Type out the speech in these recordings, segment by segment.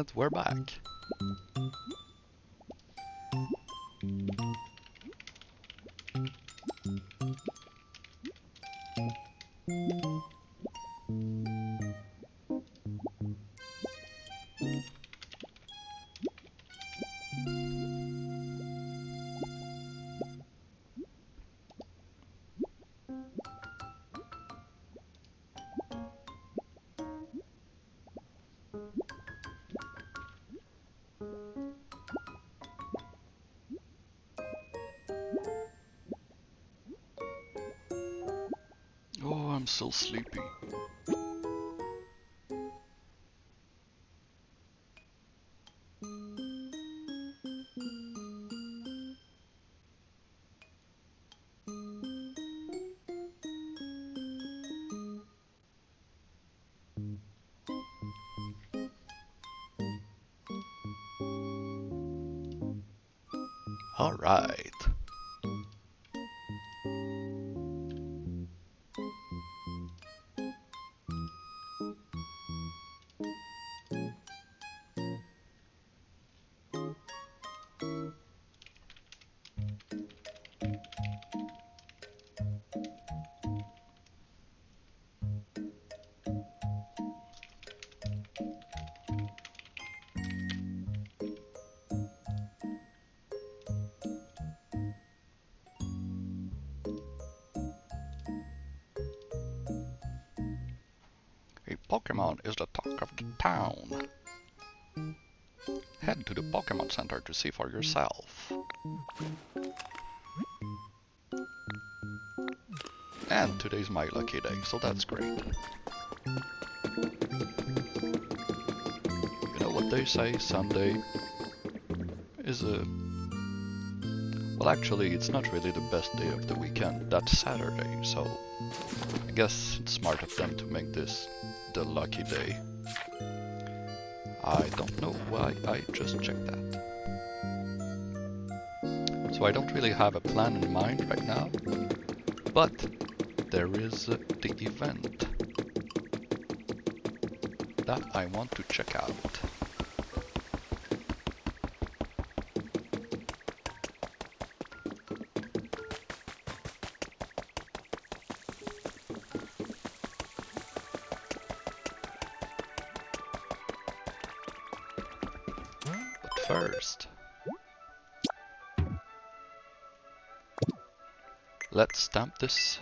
And we're back. Oh, I'm so sleepy. All right. A Pokemon is the talk of the town. Head to the Pokemon Center to see for yourself. And today's my lucky day, so that's great. You know what they say, Sunday is a... Well, actually, it's not really the best day of the weekend. That's Saturday, so I guess it's smart of them to make this the lucky day. I don't know why I just checked that. So I don't really have a plan in mind right now, but there is the event that I want to check out. First, let's stamp this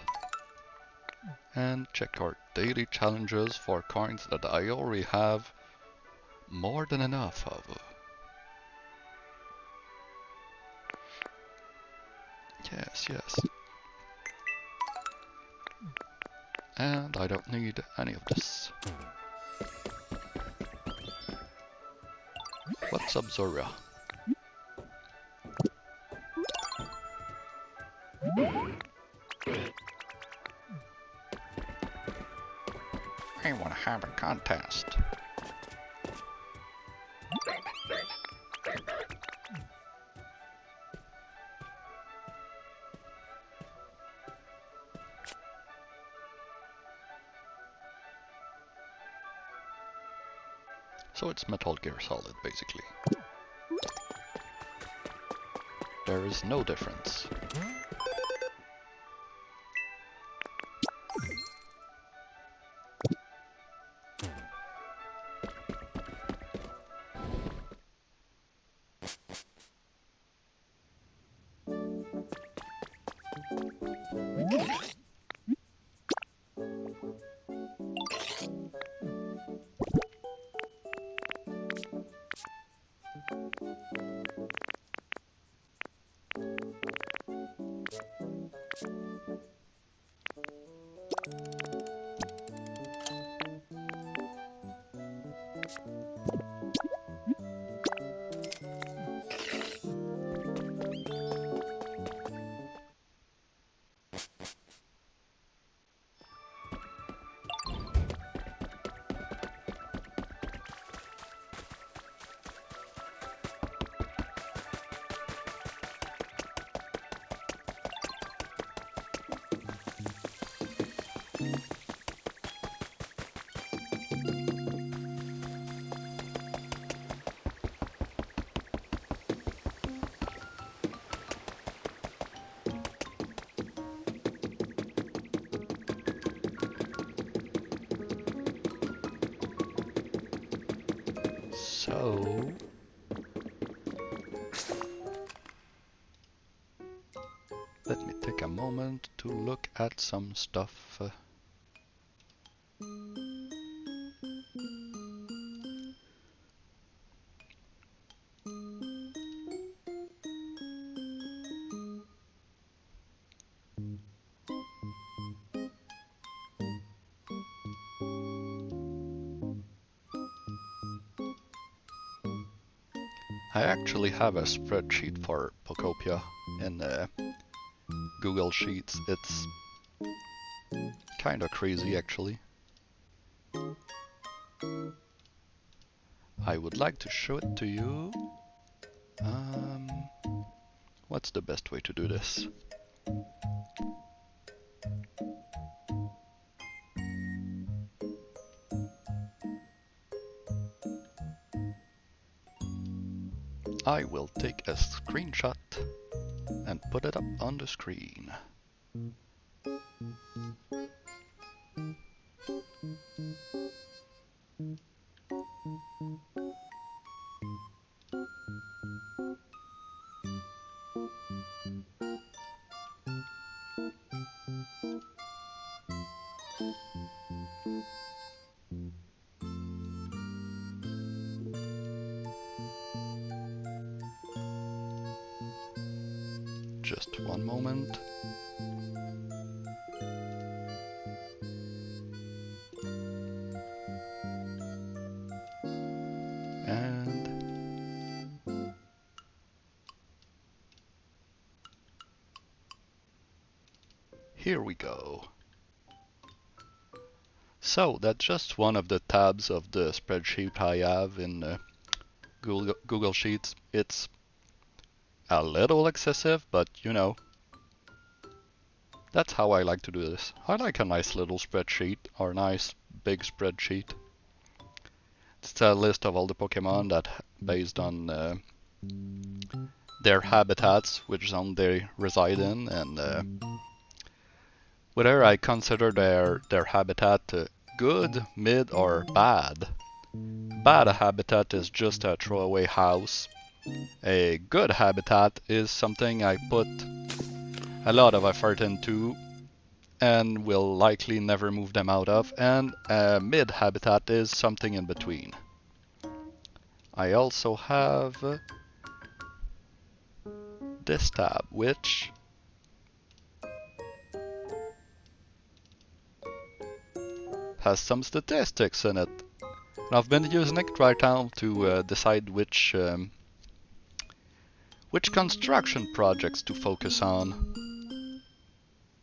and check our daily challenges for coins that I already have more than enough of. Yes, yes. And I don't need any of this. What's up, Zora? I want to have a contest. So it's Metal Gear Solid, basically. There is no difference. So... let me take a moment to look at some stuff. I actually have a spreadsheet for Pokopia in Google Sheets. It's kinda crazy actually. I would like to show it to you. What's the best way to do this? I will take a screenshot and put it up on the screen. Just one moment. And here we go. So that's just one of the tabs of the spreadsheet I have in Google Sheets. It's a little excessive, but you know, that's how I like to do this. I like a nice little spreadsheet, or nice big spreadsheet. It's a list of all the Pokemon that, based on their habitats, which zone they reside in, and whether I consider their habitat good, mid, or bad. Bad habitat is just a throwaway house. A good habitat is something I put a lot of effort into and will likely never move them out of, and a mid habitat is something in between. I also have this tab, which has some statistics in it. And I've been using it right now to decide which construction projects to focus on.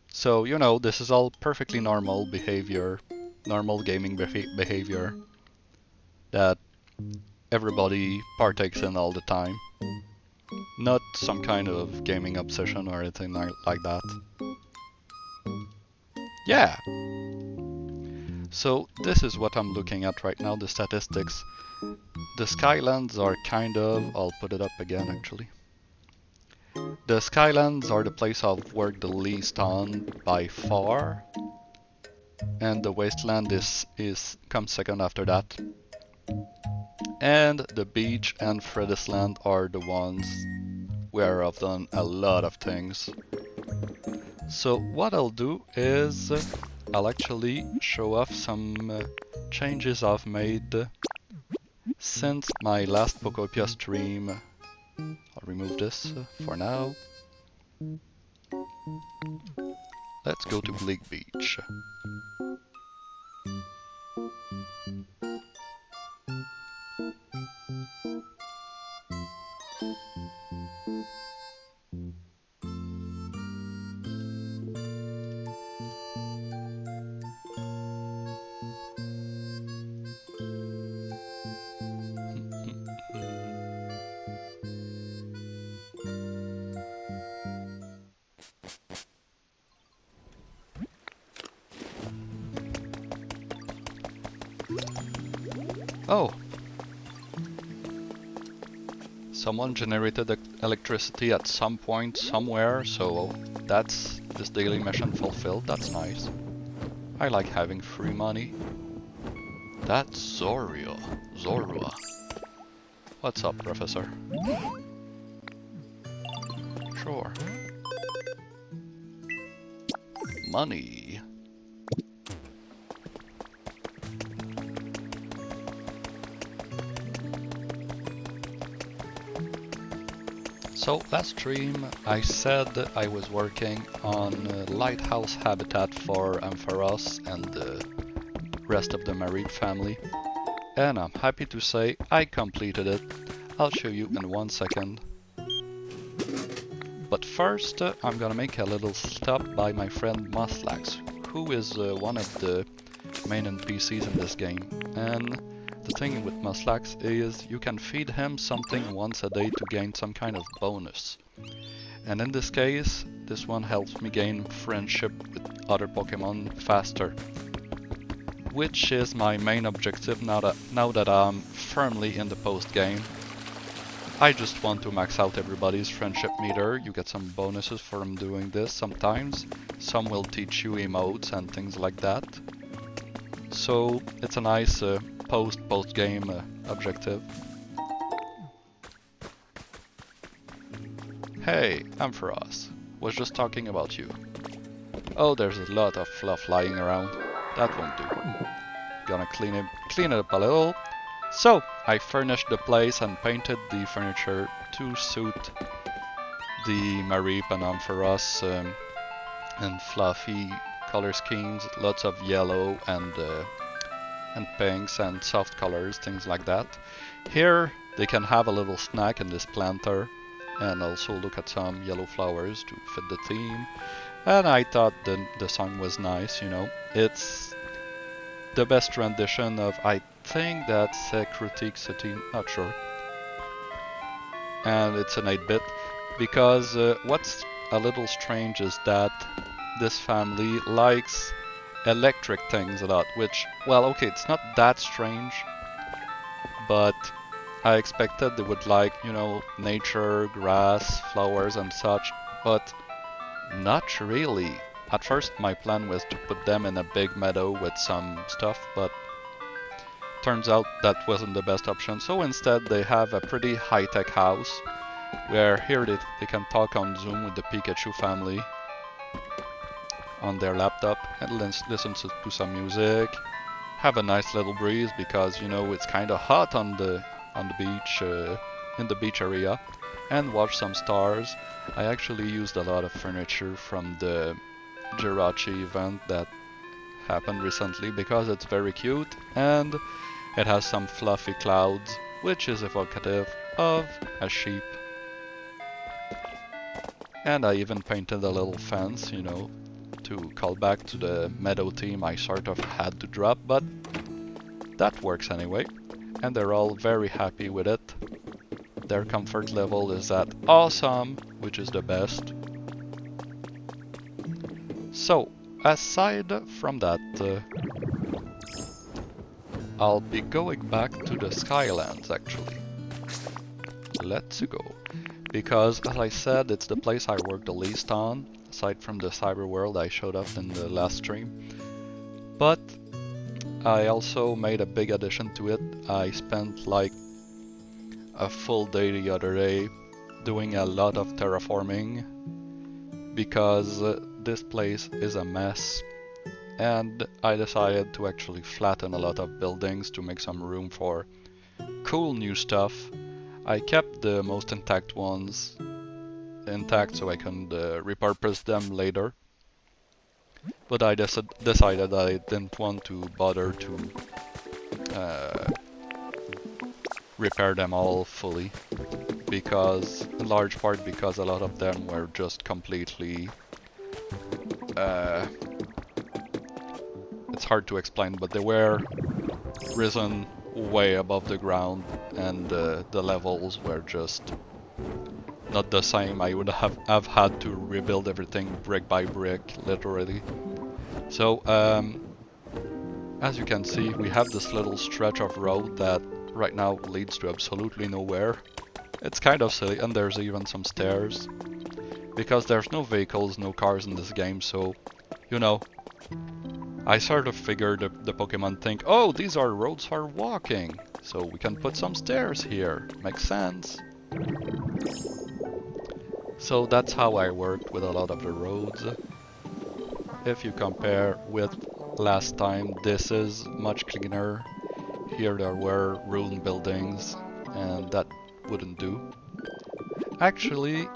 So, you know, this is all perfectly normal behavior, normal gaming behavior that everybody partakes in all the time. Not some kind of gaming obsession or anything like that. Yeah! So this is what I'm looking at right now, the statistics. The Skylands are kind of... I'll put it up again actually. The Skylands are the place I've worked the least on by far. And the Wasteland comes second after that. And the beach and Freddy's Land are the ones where I've done a lot of things. So what I'll do is I'll actually show off some changes I've made since my last Pokopia stream. I'll remove this for now. Let's go to Bleak Beach. Oh! Someone generated electricity at some point somewhere, so that's this daily mission fulfilled. That's nice. I like having free money. That's Zorua. What's up, Professor? Sure. Money. So last stream I said I was working on lighthouse habitat for Ampharos and the rest of the Marine family, and I'm happy to say I completed it. I'll show you in 1 second. But first I'm gonna make a little stop by my friend Muslax, who is one of the main NPCs in this game. And the thing with Muslax is you can feed him something once a day to gain some kind of bonus. And in this case, this one helps me gain friendship with other Pokemon faster, which is my main objective now that I'm firmly in the post game. I just want to max out everybody's friendship meter. You get some bonuses from doing this sometimes. Some will teach you emotes and things like that. So it's a nice post-game objective. Hey, Ampharos. Was just talking about you. Oh, there's a lot of fluff lying around. That won't do. Gonna clean it up a little. So, I furnished the place and painted the furniture to suit the Marip and Ampharos and fluffy color schemes. Lots of yellow and pinks and soft colors, things like that. Here they can have a little snack in this planter and also look at some yellow flowers to fit the theme. And I thought the song was nice, you know. It's the best rendition of, I think that's a Critique City, not sure. And it's an 8-bit, because what's a little strange is that this family likes electric things a lot, which, well, okay, it's not that strange, but I expected they would like, you know, nature, grass, flowers and such, but not really. At first my plan was to put them in a big meadow with some stuff, but turns out that wasn't the best option. So instead they have a pretty high-tech house, where here they can talk on Zoom with the Pikachu family on their laptop and listen to some music, have a nice little breeze because, you know, it's kind of hot on the beach, in the beach area, and watch some stars. I actually used a lot of furniture from the Jirachi event that happened recently because it's very cute and it has some fluffy clouds, which is evocative of a sheep. And I even painted a little fence, you know, to call back to the meadow theme I sort of had to drop, but that works anyway. And they're all very happy with it. Their comfort level is at awesome, which is the best. So, aside from that, I'll be going back to the Skylands actually. Let's go. Because, as I said, it's the place I worked the least on, aside from the cyber world I showed up in the last stream. But I also made a big addition to it. I spent like a full day the other day doing a lot of terraforming because this place is a mess, and I decided to actually flatten a lot of buildings to make some room for cool new stuff. I kept the most intact ones intact so I can repurpose them later, but I decided I didn't want to bother to repair them all fully, because, in large part because a lot of them were just completely it's hard to explain, but they were risen way above the ground and the levels were just not the same. I would have had to rebuild everything brick by brick, literally. So as you can see, we have this little stretch of road that right now leads to absolutely nowhere. It's kind of silly, and there's even some stairs, because there's no vehicles, no cars in this game, so, you know, I sort of figured the Pokemon think, oh, these are roads for walking, so we can put some stairs here. Makes sense. So that's how I worked with a lot of the roads. If you compare with last time, this is much cleaner. Here there were ruined buildings, and that wouldn't do. Actually,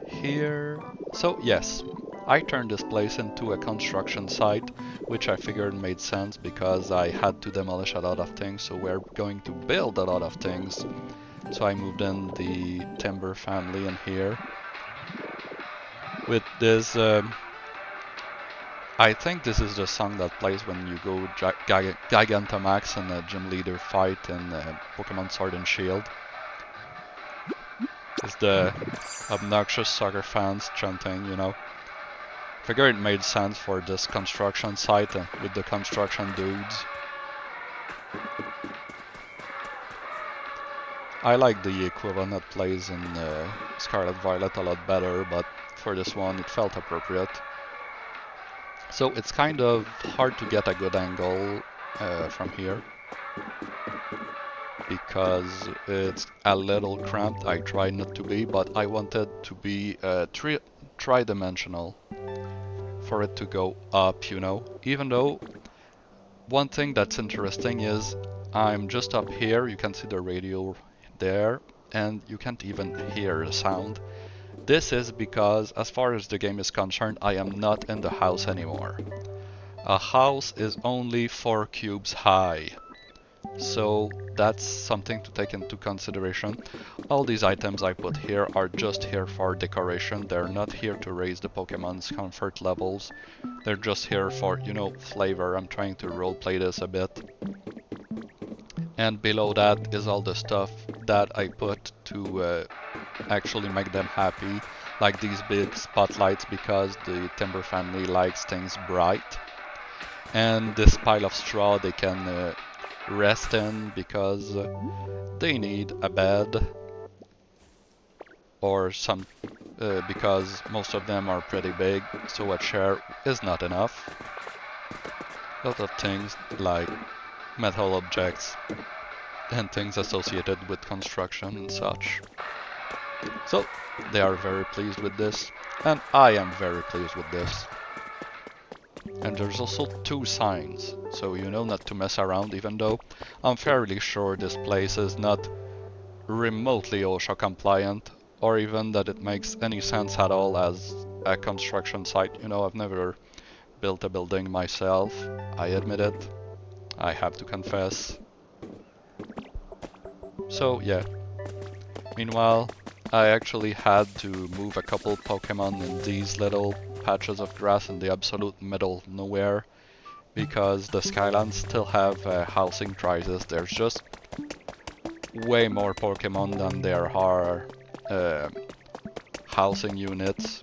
here... So yes, I turned this place into a construction site, which I figured made sense because I had to demolish a lot of things, so we're going to build a lot of things. So I moved in the timber family in here. With this, I think this is the song that plays when you go Gigantamax in a gym leader fight in Pokemon Sword and Shield. It's the obnoxious soccer fans chanting, you know. Figured it made sense for this construction site with the construction dudes. I like the equivalent that plays in Scarlet Violet a lot better, but for this one it felt appropriate. So it's kind of hard to get a good angle from here because it's a little cramped. I try not to be, but I wanted to be tri-dimensional for it to go up, you know. Even though one thing that's interesting is I'm just up here, you can see the radio there, and you can't even hear the sound. This is because, as far as the game is concerned, I am not in the house anymore. A house is only 4 cubes high. So that's something to take into consideration. All these items I put here are just here for decoration. They're not here to raise the Pokemon's comfort levels. They're just here for, you know, flavor. I'm trying to roleplay this a bit. And below that is all the stuff that I put to actually make them happy. Like these big spotlights because the Timber family likes things bright. And this pile of straw they can rest in because they need a bed or some because most of them are pretty big, so a chair is not enough. A lot of things like metal objects and things associated with construction and such. So they are very pleased with this, and I am very pleased with this. And there's also 2 signs, so you know not to mess around, even though I'm fairly sure this place is not remotely OSHA compliant, or even that it makes any sense at all as a construction site. You know, I've never built a building myself, I admit it, I have to confess. So yeah. Meanwhile, I actually had to move a couple Pokemon in these little patches of grass in the absolute middle of nowhere because the Skylands still have a housing crisis. There's just way more Pokemon than there are housing units,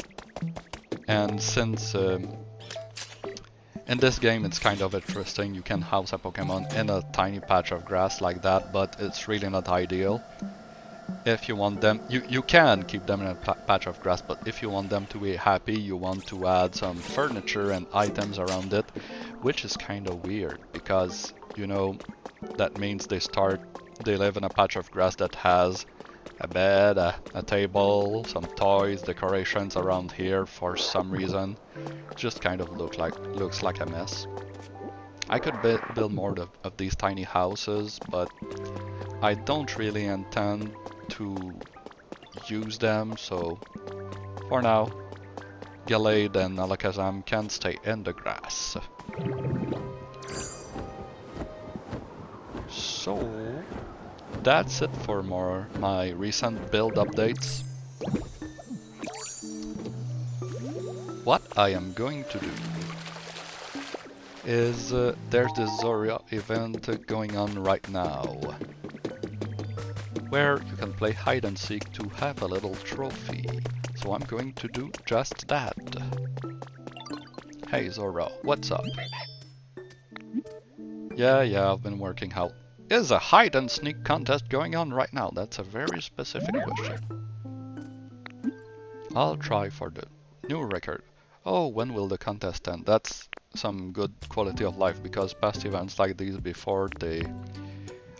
and since in this game it's kind of interesting, you can house a Pokemon in a tiny patch of grass like that, but it's really not ideal. If you want them, you can keep them in a patch of grass, but if you want them to be happy, you want to add some furniture and items around it, which is kind of weird because, you know, that means they live in a patch of grass that has a bed, a table, some toys, decorations around here for some reason. Just kind of looks like a mess. I could build more of these tiny houses, but I don't really intend to use them, so for now, Gallade and Alakazam can stay in the grass. So that's it for my recent build updates. What I am going to do is there's this Zoria event going on right now, where you can play hide and seek to have a little trophy. So I'm going to do just that. Hey Zora, what's up? Yeah, I've been working out. Is a hide and sneak contest going on right now? That's a very specific question. I'll try for the new record. Oh, when will the contest end? That's some good quality of life, because past events like these before,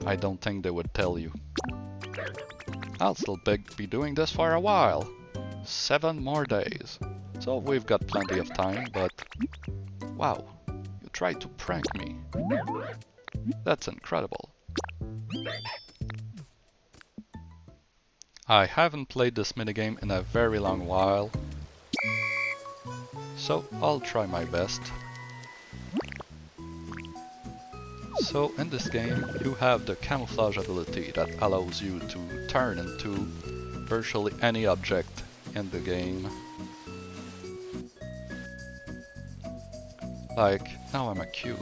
I don't think they would tell you. I'll still be doing this for a while. 7 more days. So we've got plenty of time, but... Wow, you tried to prank me. That's incredible. I haven't played this minigame in a very long while, so I'll try my best. So in this game you have the camouflage ability that allows you to turn into virtually any object in the game. Like, now I'm a cube.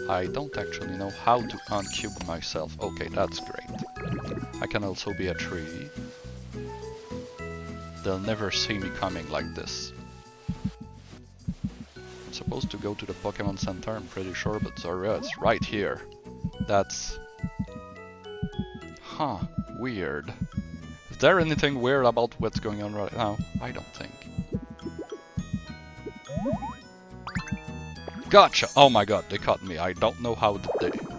I don't actually know how to uncube myself. Okay, that's great. I can also be a tree. They'll never see me coming like this. I'm supposed to go to the Pokemon Center, I'm pretty sure, but sorry, it's right here. That's... Huh, weird. Is there anything weird about what's going on right now? I don't think. Gotcha! Oh my god, they caught me. I don't know how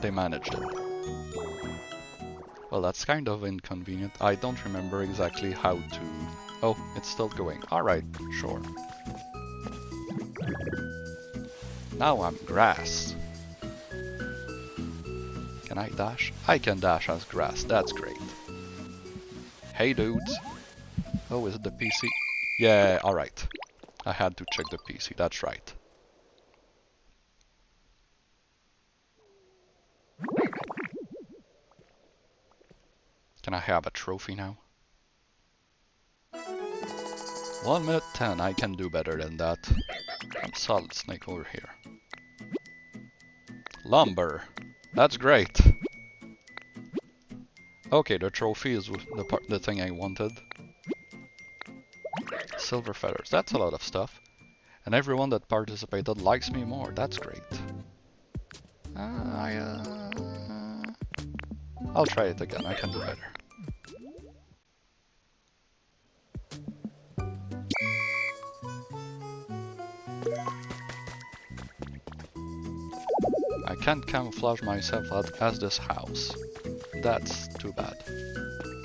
they managed it. Well, that's kind of inconvenient. I don't remember exactly how to... Oh, it's still going. Alright, sure. Now I'm grass. Can I dash? I can dash as grass, that's great. Hey dudes. Oh, is it the PC? Yeah, alright. I had to check the PC, that's right. Can I have a trophy now? 1 minute 10, I can do better than that. I'm Solid Snake over here. Lumber! That's great! Okay, the trophy is the thing I wanted. Silver feathers, that's a lot of stuff. And everyone that participated likes me more, that's great. I'll try it again, I can do better. I can't camouflage myself as this house. That's too bad.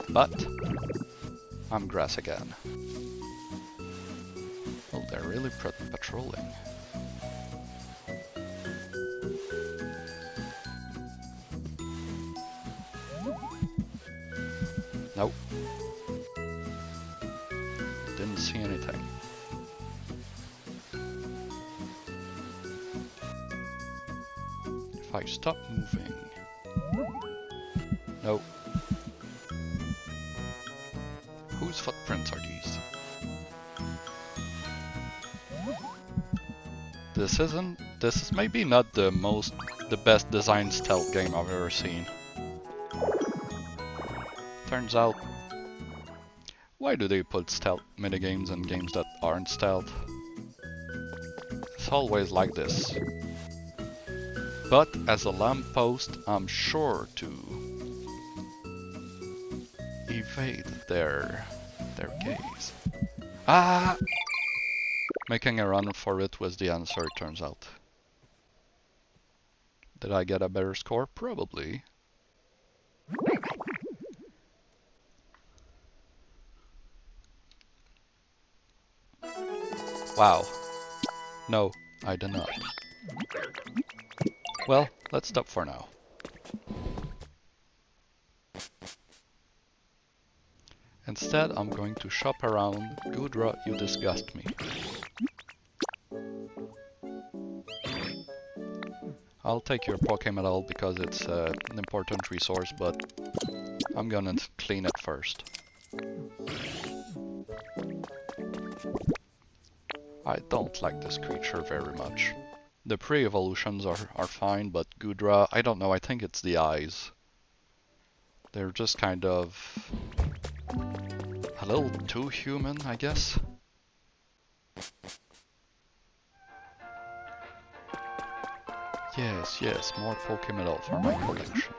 But I'm grass again. Well, they're really patrolling. Nope. Didn't see anything. If I stop moving... Nope. Whose footprints are these? This is maybe not the best designed stealth game I've ever seen. Turns out, why do they put stealth minigames in games that aren't stealth? It's always like this. But as a lamppost, I'm sure to evade their gaze. Ah! Making a run for it was the answer, it turns out. Did I get a better score? Probably. Wow. No, I did not. Well, let's stop for now. Instead, I'm going to shop around. Gudra, you disgust me. I'll take your Pokemedal because it's an important resource, but I'm gonna clean it first. I don't like this creature very much. The pre-evolutions are fine, but Gudra, I don't know, I think it's the eyes. They're just kind of... a little too human, I guess. Yes, yes, more Pokemedal for my collection.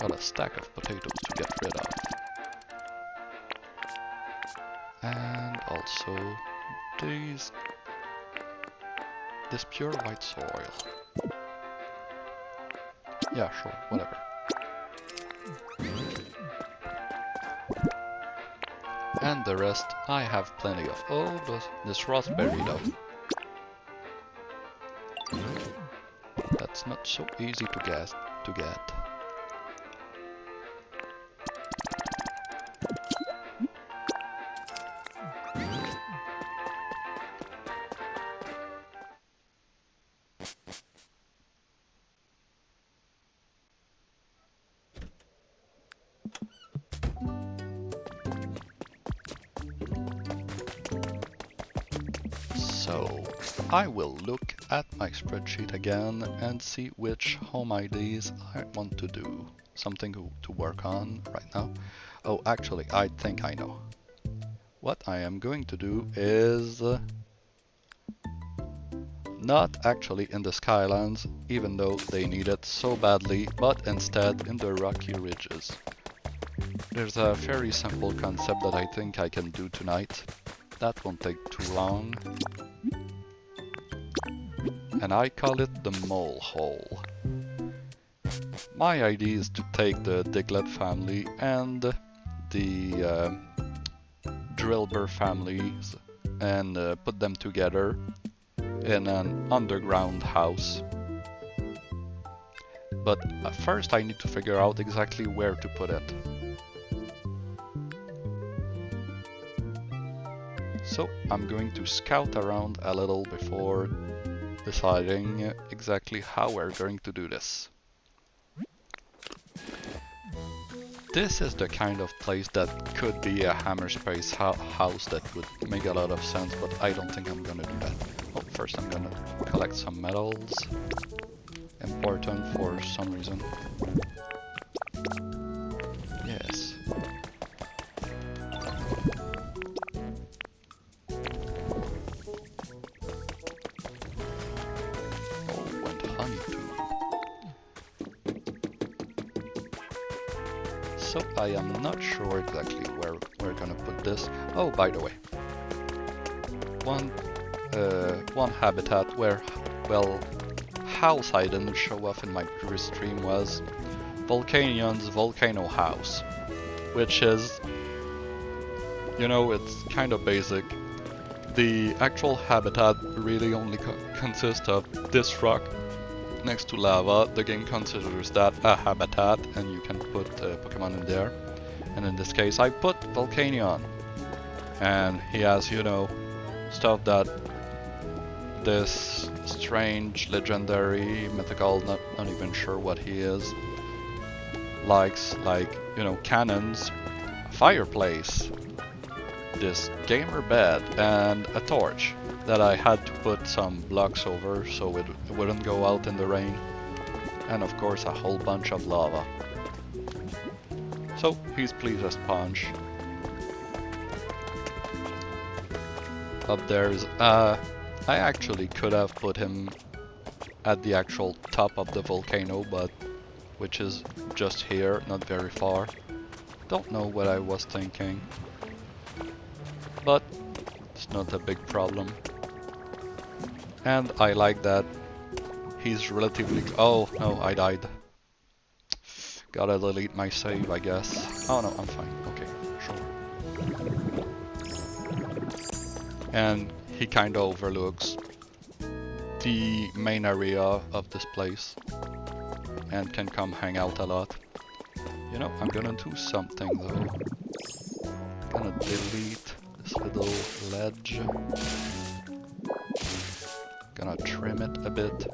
got a stack of potatoes to get rid of. And also this pure white soil. Yeah, sure, whatever. And the rest I have plenty of. Oh, this raspberry though. That's not so easy to get. So, I will look at my spreadsheet again and see which home IDs I want to do. Something to work on right now. Oh, actually, I think I know. What I am going to do is not actually in the Skylands, even though they need it so badly, but instead in the rocky ridges. There's a very simple concept that I think I can do tonight. That won't take too long. And I call it the mole hole. My idea is to take the Diglett family and the Drillbur families and put them together in an underground house. But first I need to figure out exactly where to put it. So I'm going to scout around a little before deciding exactly how we're going to do this. This is the kind of place that could be a Hammerspace house that would make a lot of sense, but I don't think I'm gonna do that. Oh, first I'm gonna collect some metals. Important for some reason. Yes. So I am not sure exactly where we're gonna put this. Oh, by the way, one habitat where, well, house I didn't show off in my previous stream was Volcanion's volcano house, which is, you know, it's kind of basic. The actual habitat really only consists of this rock next to lava. The game considers that a habitat and you can put Pokemon in there. And in this case I put Volcanion. And he has, you know, stuff that this strange, legendary, mythical, not even sure what he is, likes, like, you know, cannons, a fireplace, this gamer bed, and a torch that I had to put some blocks over so it wouldn't go out in the rain. And of course a whole bunch of lava. So he's pleased as punch. Up there's I actually could have put him at the actual top of the volcano, but which is just here, not very far. Don't know what I was thinking, but it's not a big problem. And I like that he's relatively... Oh no, I died. Gotta delete my save, I guess. Oh no, I'm fine. Okay, sure. And he kinda overlooks the main area of this place and can come hang out a lot. You know, I'm gonna do something though. I'm gonna delete this little ledge. Gonna trim it a bit.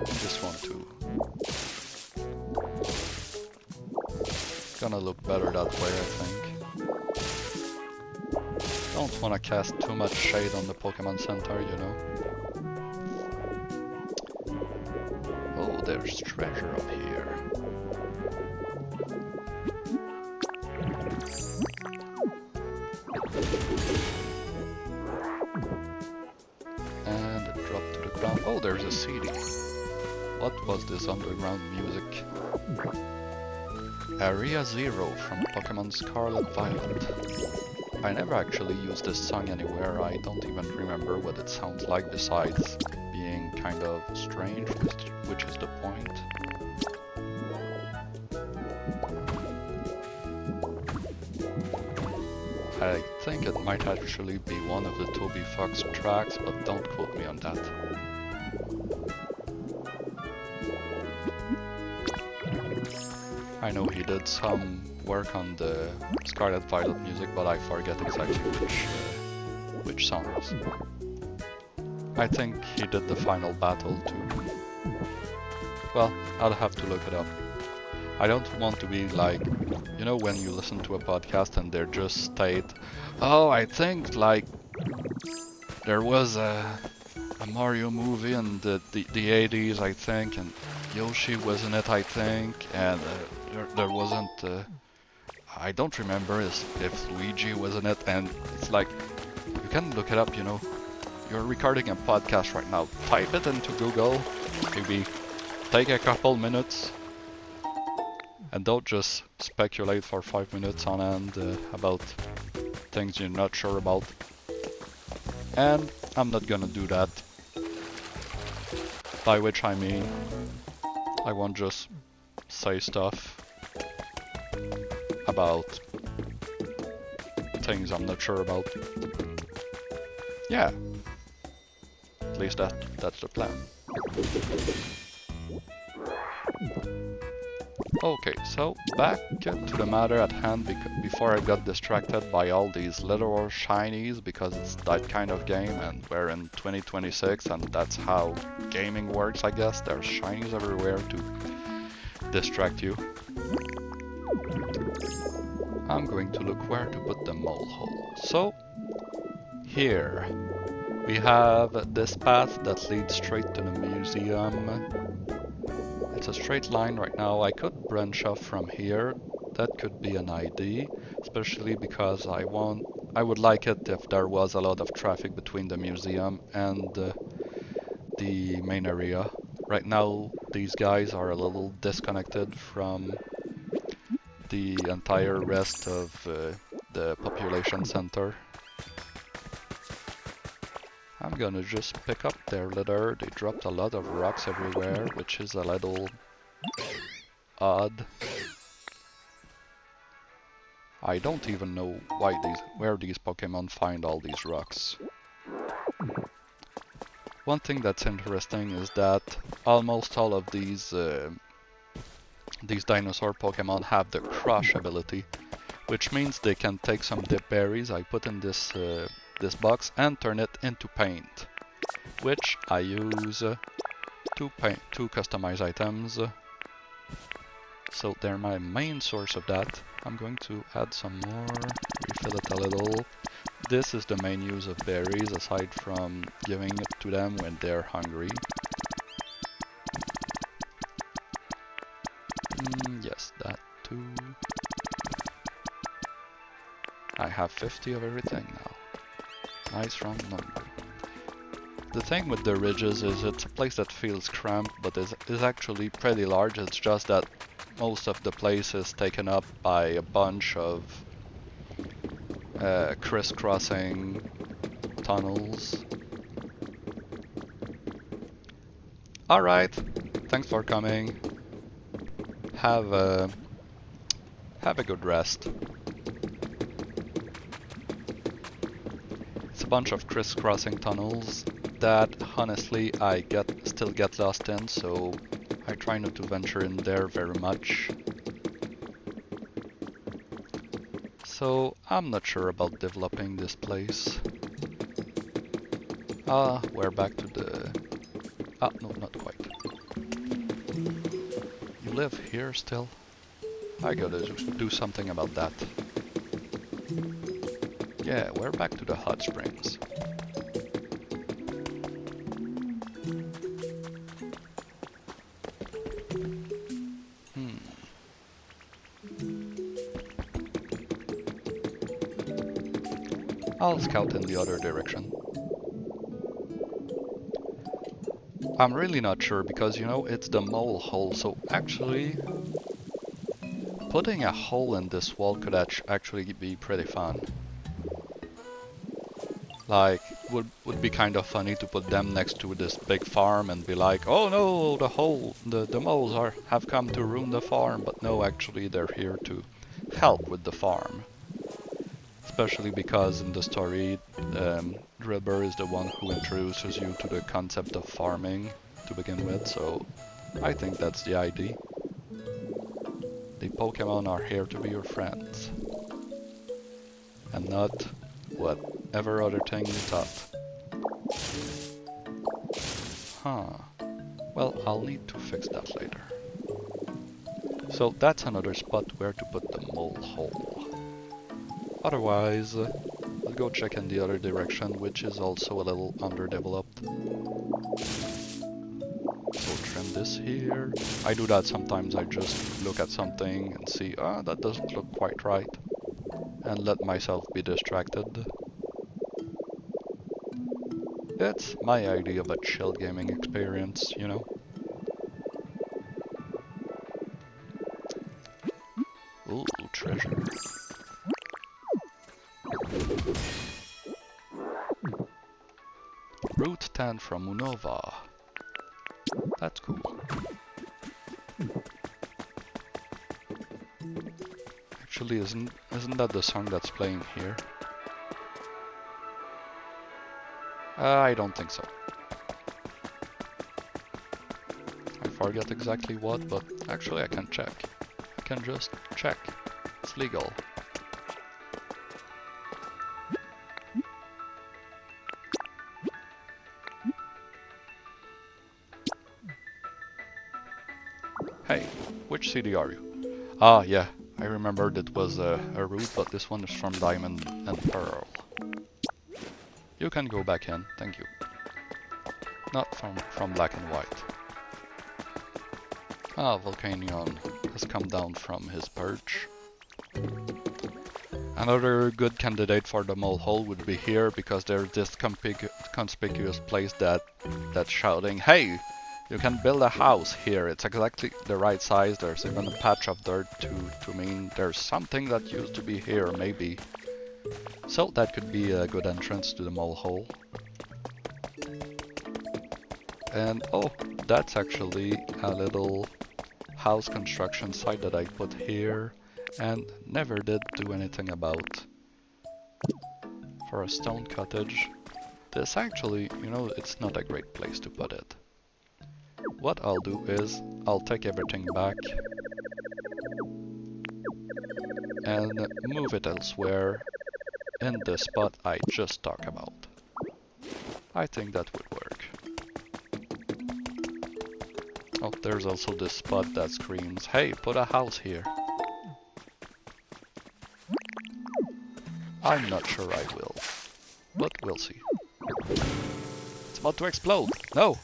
This one too. Gonna look better that way, I think. Don't wanna cast too much shade on the Pokemon Center, you know. Oh, there's treasure up here. And drop to the ground. Oh, there's a CD. What was this underground music? Area Zero from Pokemon Scarlet Violet. I never actually used this song anywhere. I don't even remember what it sounds like besides being kind of strange, which is the point. I think it might actually be one of the Toby Fox tracks, but don't quote me on that. I know he did some work on the Scarlet Violet music, but I forget exactly which songs. I think he did the final battle too. Well, I'll have to look it up. I don't want to be like, you know, when you listen to a podcast and they just state, oh, I think like there was a Mario movie in the 80s, I think, and Yoshi was in it, I think, and there wasn't, I don't remember if Luigi was in it, and it's like, you can look it up, you know. You're recording a podcast right now. Type it into Google, maybe take a couple minutes, and don't just speculate for 5 minutes on end about things you're not sure about. And I'm not gonna do that. By which I mean, I won't just say stuff about things I'm not sure about. Yeah. At least that's the plan. Okay, so back to the matter at hand before I got distracted by all these little shinies, because it's that kind of game and we're in 2026 and that's how gaming works, I guess. There's shinies everywhere to distract you. I'm going to look where to put the mole hole. So, here we have this path that leads straight to the museum. It's a straight line right now. I could branch off from here. That could be an idea, especially because I would like it if there was a lot of traffic between the museum and the main area. Right now, these guys are a little disconnected from the entire rest of the population center. I'm gonna just pick up their litter. They dropped a lot of rocks everywhere, which is a little odd. I don't even know where these Pokemon find all these rocks. One thing that's interesting is that almost all of these dinosaur Pokemon have the crush ability, which means they can take some dip berries I put in this box and turn it into paint, which I use to customize items. So they're my main source of that. I'm going to add some more, refill it a little. This is the main use of berries, aside from giving it to them when they're hungry. Yes, that too. I have 50 of everything now. Nice round number. The thing with the ridges is it's a place that feels cramped, but is actually pretty large. It's just that most of the place is taken up by a bunch of crisscrossing tunnels. Alright, thanks for coming. Have a good rest. It's a bunch of crisscrossing tunnels that honestly I still get lost in, so I try not to venture in there very much. So I'm not sure about developing this place. We're back to the... no, not quite. You live here still? I gotta do something about that. Yeah, we're back to the hot springs. I'll scout in the other direction. I'm really not sure because, you know, it's the mole hole, so actually putting a hole in this wall could actually be pretty fun. Like, would be kind of funny to put them next to this big farm and be like, oh no, the moles have come to ruin the farm, but no, actually they're here to help with the farm. Especially because in the story, Drillbur is the one who introduces you to the concept of farming to begin with, so I think that's the idea. The Pokemon are here to be your friends, and not whatever other thing you thought. Huh. Well, I'll need to fix that later. So that's another spot where to put the mole hole. Otherwise, let's go check in the other direction, which is also a little underdeveloped. So trim this here. I do that sometimes, I just look at something and see, ah, that doesn't look quite right. And let myself be distracted. It's my idea of a chill gaming experience, you know? Ooh, treasure. Route 10 from Unova. That's cool. Actually, isn't that the song that's playing here? I don't think so. I forget exactly what, but actually I can check. I can just check. It's legal. Hey, which city are you? Ah, yeah, I remembered it was a route, but this one is from Diamond and Pearl. You can go back in, thank you. Not from Black and White. Ah, Volcanion has come down from his perch. Another good candidate for the mole hole would be here, because there's this conspicuous place that's shouting, hey! You can build a house here, it's exactly the right size, there's even a patch of dirt to mean there's something that used to be here, maybe. So that could be a good entrance to the mole hole. And oh, that's actually a little house construction site that I put here and never did do anything about. For a stone cottage, this actually, you know, it's not a great place to put it. What I'll do is, I'll take everything back and move it elsewhere in the spot I just talked about. I think that would work. Oh, there's also this spot that screams, hey, put a house here. I'm not sure I will, but we'll see. It's about to explode! No!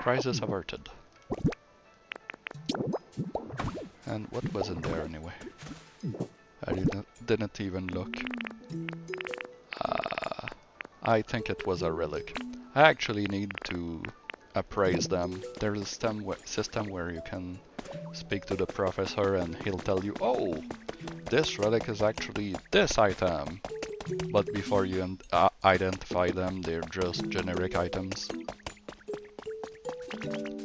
Crisis averted. And what was in there anyway? I didn't even look. I think it was a relic. I actually need to appraise them. There's a system where you can speak to the professor and he'll tell you, oh, this relic is actually this item. But before you identify them, they're just generic items.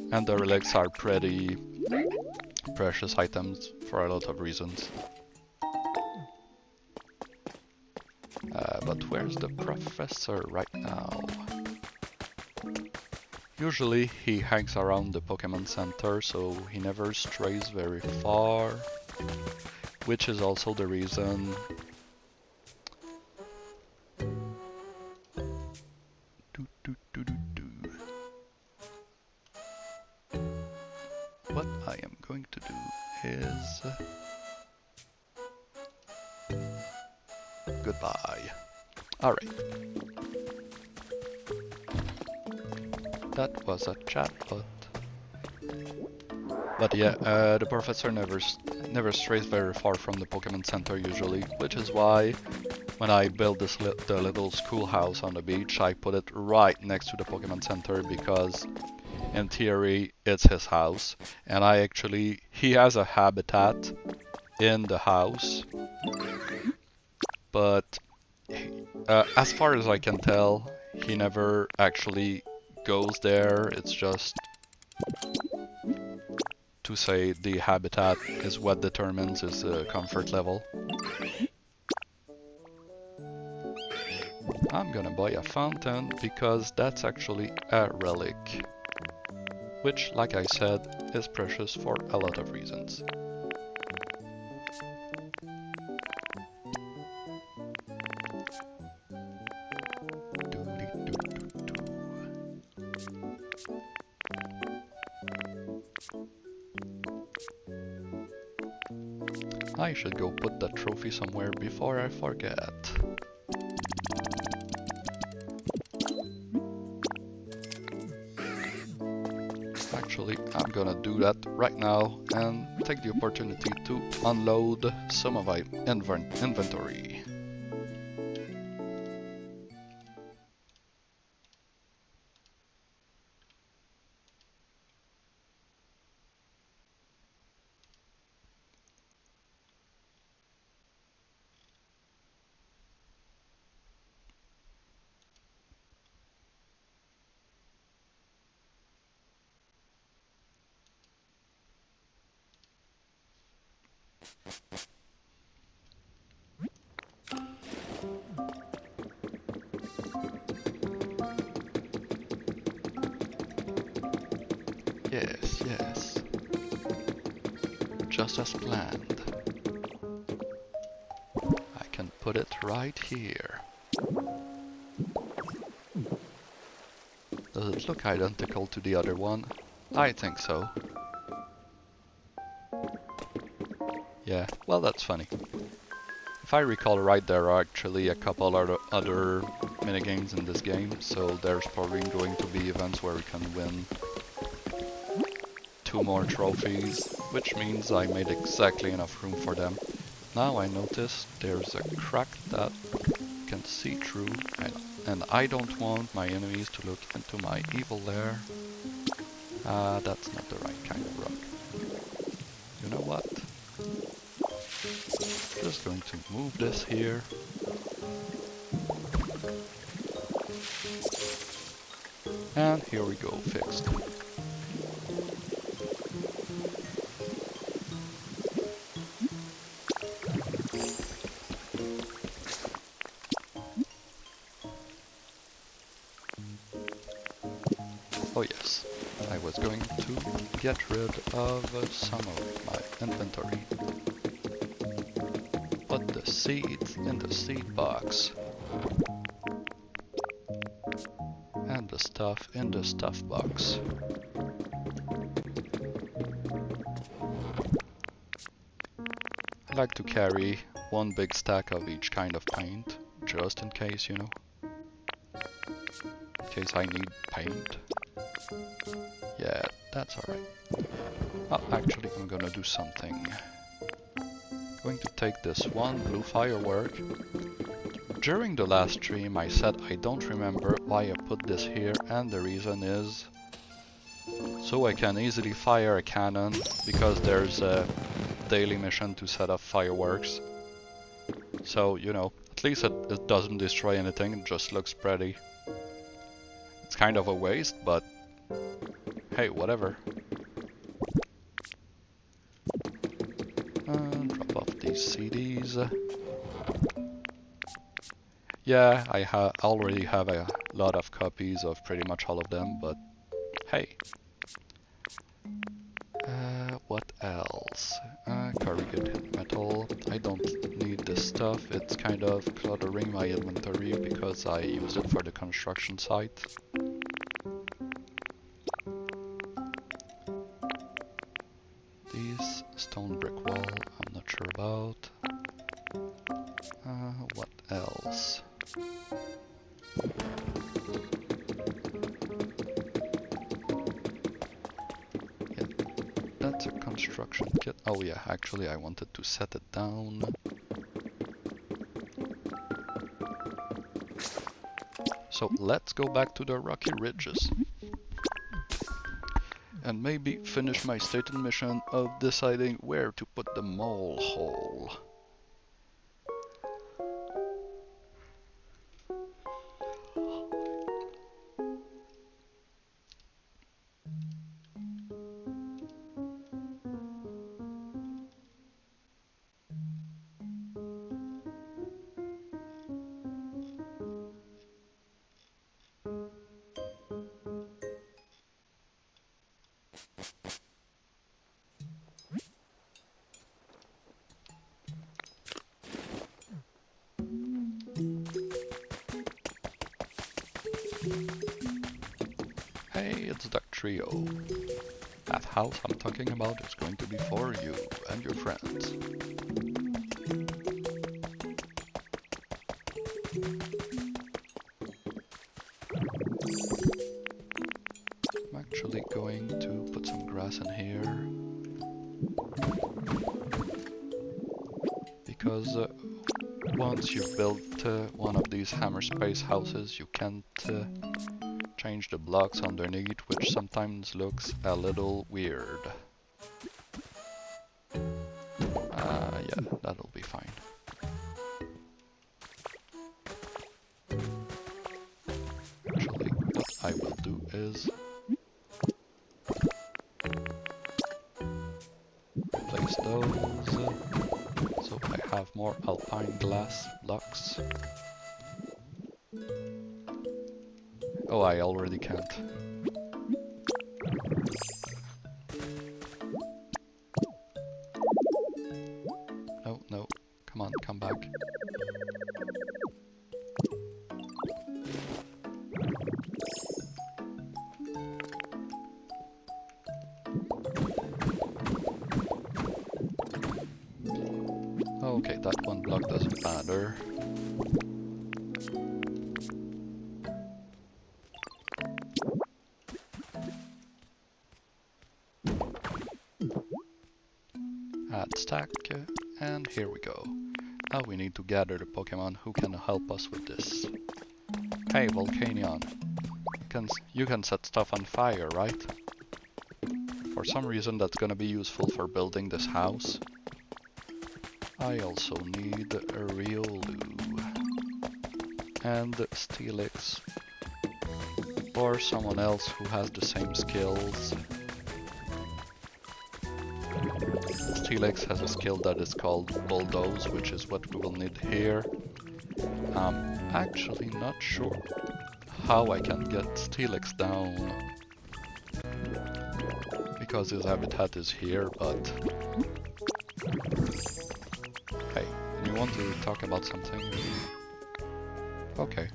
And the relics are pretty precious items for a lot of reasons. But where's the professor right now? Usually he hangs around the Pokemon Center, so he never strays very far. Which is also the reason what I am going to do is goodbye. Alright. That was a chatbot. But yeah, the professor never strays very far from the Pokemon Center usually, which is why when I built the little schoolhouse on the beach, I put it right next to the Pokemon Center because in theory it's his house, and he has a habitat in the house, but as far as I can tell, he never actually goes there. It's just to say the habitat is what determines his comfort level. I'm gonna buy a fountain because that's actually a relic, which, like I said, is precious for a lot of reasons. I should go put that trophy somewhere before I forget. Actually, I'm gonna do that right now and take the opportunity to unload some of my inventory. Yes, yes. Just as planned. I can put it right here. Does it look identical to the other one? I think so. Yeah, well, that's funny. If I recall right, there are actually a couple other minigames in this game, so there's probably going to be events where we can win 2 more trophies, which means I made exactly enough room for them. Now I notice there's a crack that can see through, and I don't want my enemies to look into my evil lair. That's not the right kind of rock. You know what? Just going to move this here. And here we go, fixed. Oh yes, I was going to get rid of some of my inventory. Put the seeds in the seed box. And the stuff in the stuff box. I like to carry 1 big stack of each kind of paint, just in case, you know. In case I need paint. Yeah, that's alright. Oh, actually, I'm gonna do something. Going to take this 1 blue firework. During the last stream, I said I don't remember why I put this here, and the reason is so I can easily fire a cannon, because there's a daily mission to set up fireworks. So, you know, at least it doesn't destroy anything, it just looks pretty. It's kind of a waste, but hey, whatever. Drop off these CDs. Yeah, I already have a lot of copies of pretty much all of them, but hey. What else? Corrugated metal. I don't need this stuff. It's kind of cluttering my inventory because I use it for the construction site. These stone brick wall, I'm not sure about. What else? That's a construction kit. Oh yeah, actually I wanted to set it down. So let's go back to the rocky ridges. And maybe finish my stated mission of deciding where to put the mole hole. Hey, it's that trio. That house I'm talking about is going to be for you and your friends. I'm actually going to put some grass in here. Because once you've built one of these hammer space houses, you can't change the blocks underneath, which sometimes looks a little weird. Yeah, that'll be fine. Actually, what I will do is replace those so I have more alpine glass blocks. Oh, I already can't. No, no. Come on, come back. Okay, that one block doesn't matter. Add stack, and here we go. Now we need to gather the Pokemon who can help us with this. Hey, Volcanion. You can set stuff on fire, right? For some reason that's gonna be useful for building this house. I also need a Riolu and Steelix, or someone else who has the same skills. Steelix has a skill that is called Bulldoze, which is what we will need here. I'm actually not sure how I can get Steelix down, because his habitat is here, but... Hey, you want to talk about something? Okay.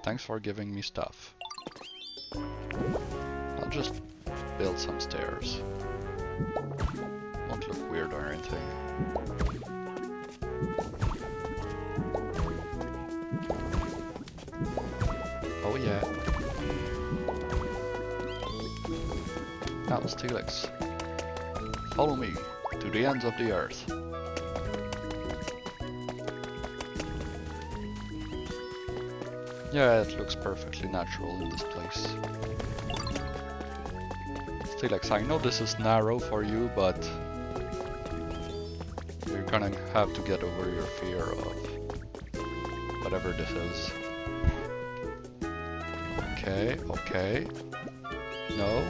Thanks for giving me stuff. I'll just build some stairs. Won't look weird or anything. Oh yeah. Now, Steelix, follow me to the ends of the earth. Yeah, it looks perfectly natural in this place. Steelix, I know this is narrow for you, but you're gonna have to get over your fear of whatever this is. Okay, okay. No.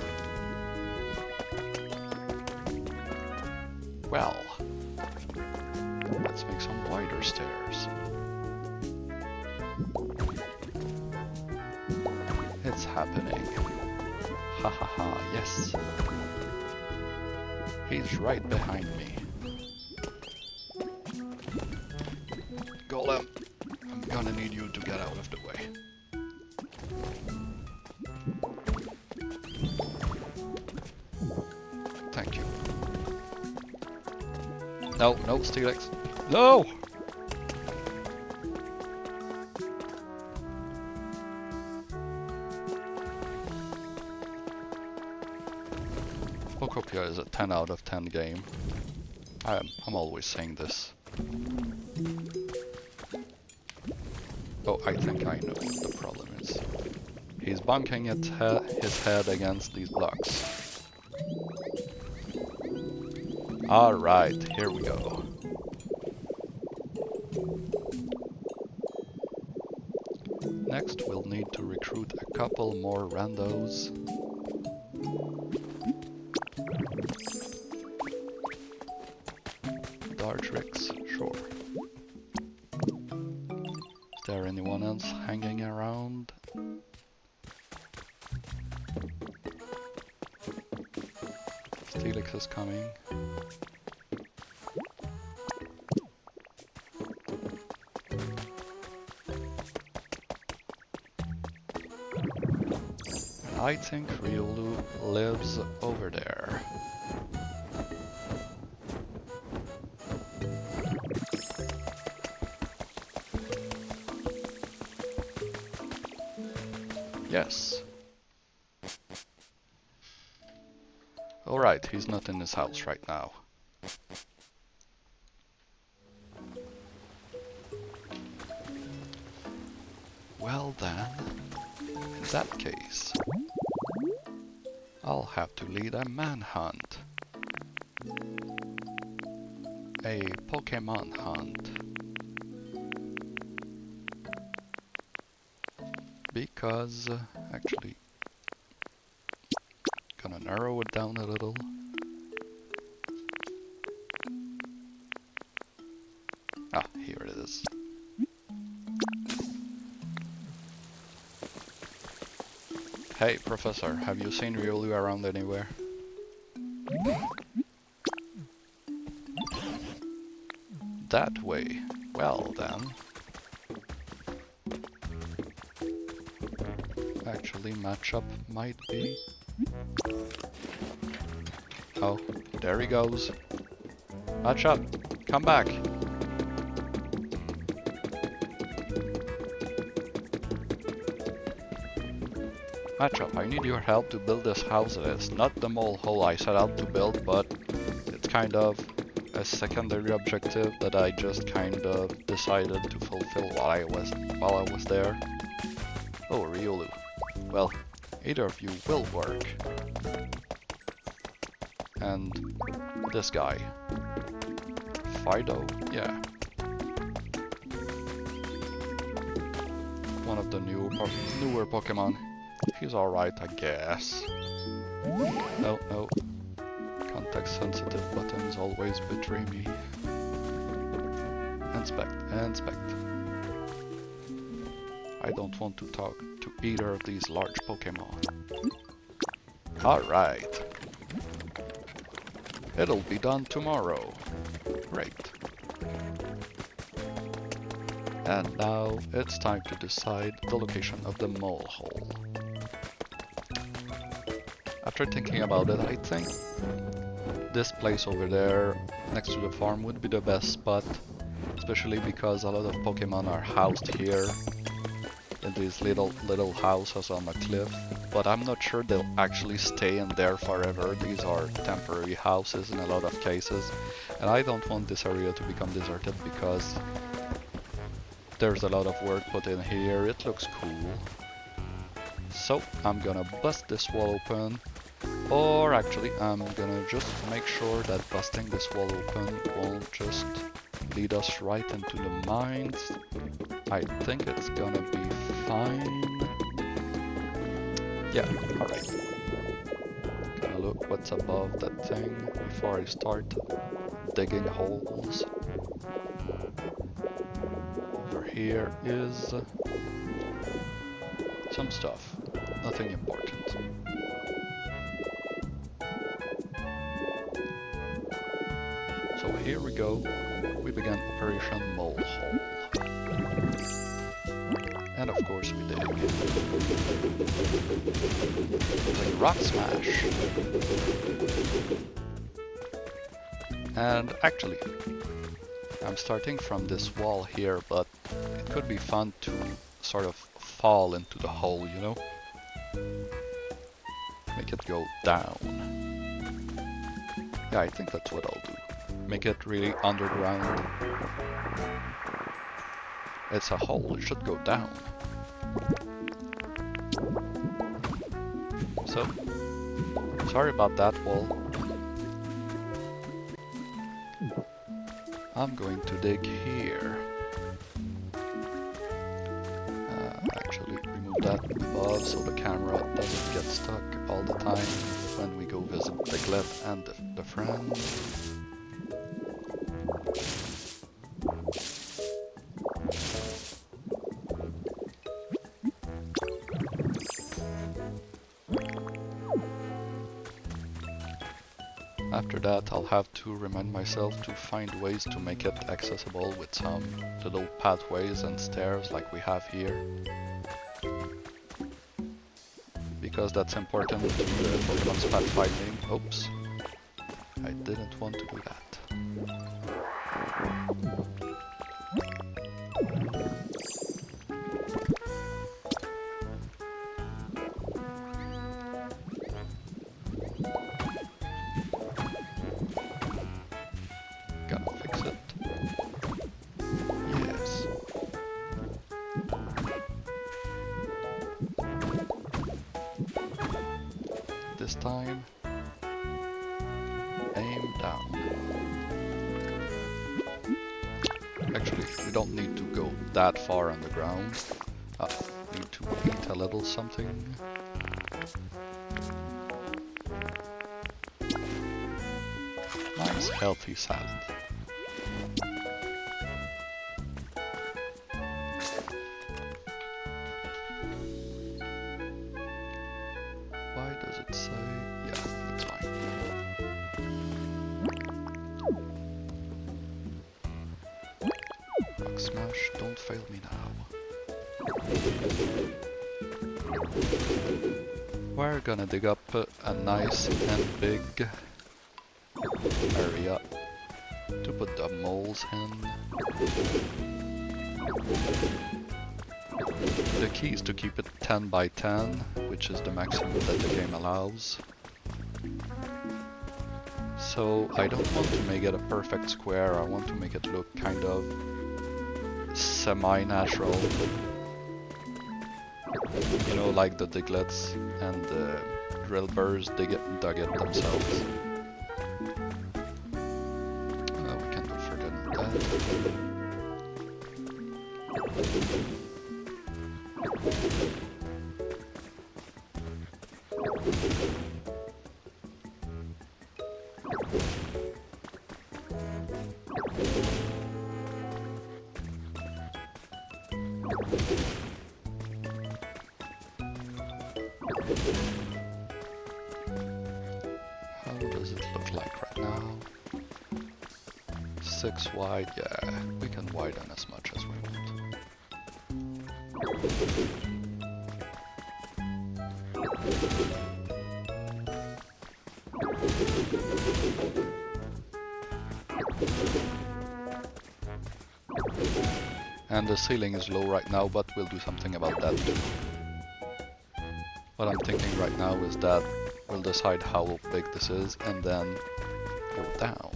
Well, let's make some wider stairs. It's happening. Ha ha ha, yes. He's right behind me. Golem, I'm gonna need you to get out of the way. Thank you. No, no, Steelix. No! Pokopia is a 10 out of 10 game. I'm always saying this. Oh, I think I know what the problem is. He's bunking his head against these blocks. Alright, here we go. Next, we'll need to recruit a couple more randos. Dartrix, sure. Is there anyone else hanging around? Steelix is coming. I think Ryulu lives over there. Yes. Alright, he's not in his house right now. Well then, in that case, I'll have to lead a manhunt. A Pokemon hunt. Because, actually, gonna narrow it down a little. Ah, here it is. Hey, Professor, have you seen Ryulu around anywhere? That way. Well then. Actually, matchup might be... Oh, there he goes. Matchup, come back. Matchup, I need your help to build this house. It is not the mole hole I set out to build, but it's kind of a secondary objective that I just kind of decided to fulfill while I was there. Oh, Ryulu. Well, either of you will work. And this guy. Fido? Yeah. One of the newer Pokemon. He's alright, I guess. No, no. Context-sensitive buttons always betray me. Inspect, inspect. I don't want to talk to either of these large Pokemon. Alright. It'll be done tomorrow. Great. And now it's time to decide the location of the mole hole. After thinking about it, I think this place over there next to the farm would be the best spot, especially because a lot of Pokemon are housed here in these little houses on the cliff, but I'm not sure they'll actually stay in there forever. These are temporary houses in a lot of cases, and I don't want this area to become deserted because there's a lot of work put in here. It looks cool. So I'm gonna bust this wall open, or actually I'm gonna just make sure that busting this wall open won't just lead us right into the mines. I think it's gonna be fine. Yeah, alright. Gonna look what's above that thing before I start digging holes. Over here is some stuff, nothing important. So here we go, we began Operation Mole Hole. And of course we dig. Like rock smash. And actually, I'm starting from this wall here, but it could be fun to sort of fall into the hole, you know? Make it go down. Yeah, I think that's what I'll do. Make it really underground. It's a hole, it should go down. So, sorry about that wall. I'm going to dig here. Actually, remove that above so the camera doesn't get stuck all the time when we go visit the Glet and the friend. After that, I'll have to remind myself to find ways to make it accessible with some little pathways and stairs like we have here. Because that's important to the Pokemon's pathfinding. Oops. I didn't want to do that. Gotta fix it. Yes. This time, aim down. Actually, we don't need to go that far on the ground. Need to eat a little something. Nice, healthy salad. Why does it say? Yeah, that's fine. Rock smash, don't fail me now. We're gonna dig up a nice and big area to put the moles in. The key is to keep it 10 by 10, which is the maximum that the game allows. So I don't want to make it a perfect square, I want to make it look kind of semi-natural. You know, like the Diglets and the Drillburs dug it themselves. We can do further than that. How does it look like right now? 6 wide, yeah, we can widen as much as we want. And the ceiling is low right now, but we'll do something about that too. What I'm thinking right now is that we'll decide how big this is and then go down.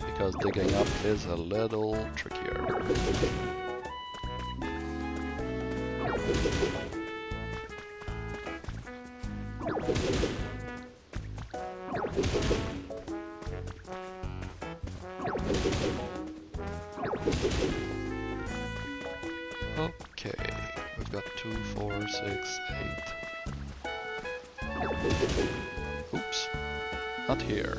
Because digging up is a little trickier. Okay, we've got 2, 4, 6, 8. Oops, not here.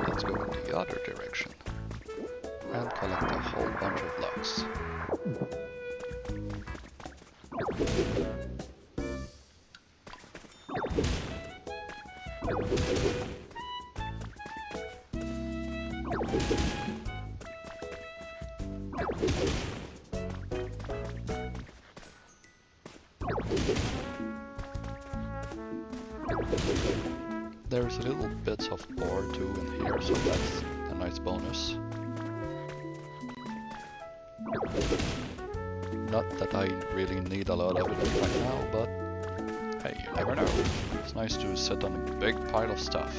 Let's go in the other direction and collect a whole bunch of blocks. There's little bits of ore too in here, so that's a nice bonus. Not that I really need a lot of it right now, but never know. It's nice to sit on a big pile of stuff.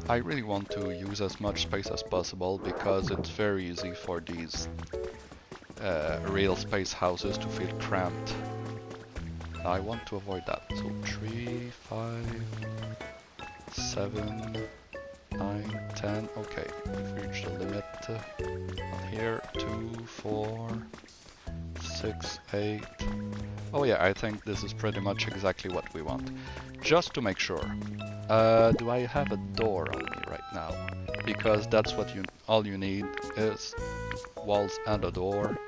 I really want to use as much space as possible because it's very easy for these real space houses to feel cramped. I want to avoid that. So 3, 5, 7, 9, 10. Okay, we've reached the limit. Here, 2, 4, 6, 8. Oh yeah, I think this is pretty much exactly what we want. Just to make sure. Do I have a door on me right now? Because that's what all you need is walls and a door.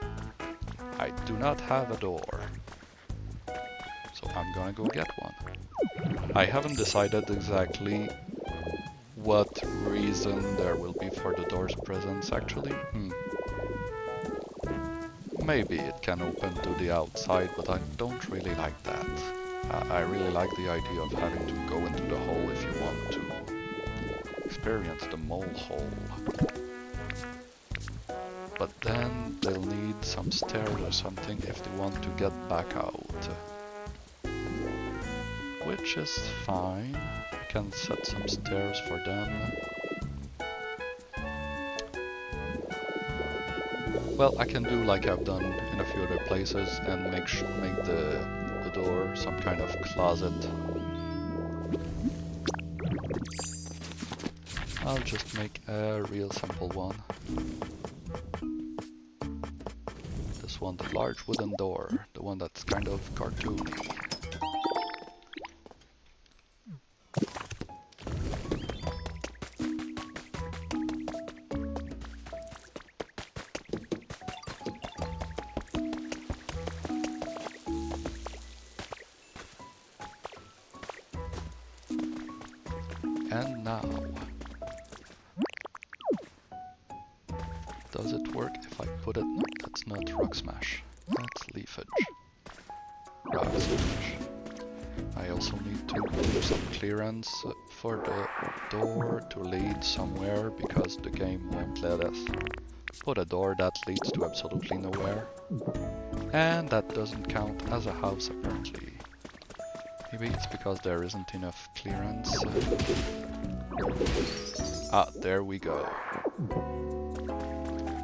I do not have a door. So I'm gonna go get one. I haven't decided exactly what reason there will be for the door's presence actually. Maybe it can open to the outside, but I don't really like that. I really like the idea of having to go into the hole if you want to experience the mole hole. But then they'll need some stairs or something if they want to get back out. Which is fine. I can set some stairs for them. Well, I can do like I've done in a few other places and make the door some kind of closet. I'll just make a real simple one. This one, the large wooden door, the one that's kind of cartoony. And now, does it work if I put it? No, that's not rock smash. That's leafage. Rock smash. I also need to leave some clearance for the door to lead somewhere because the game won't let us put a door that leads to absolutely nowhere. And that doesn't count as a house apparently. Maybe it's because there isn't enough clearance. Ah, there we go.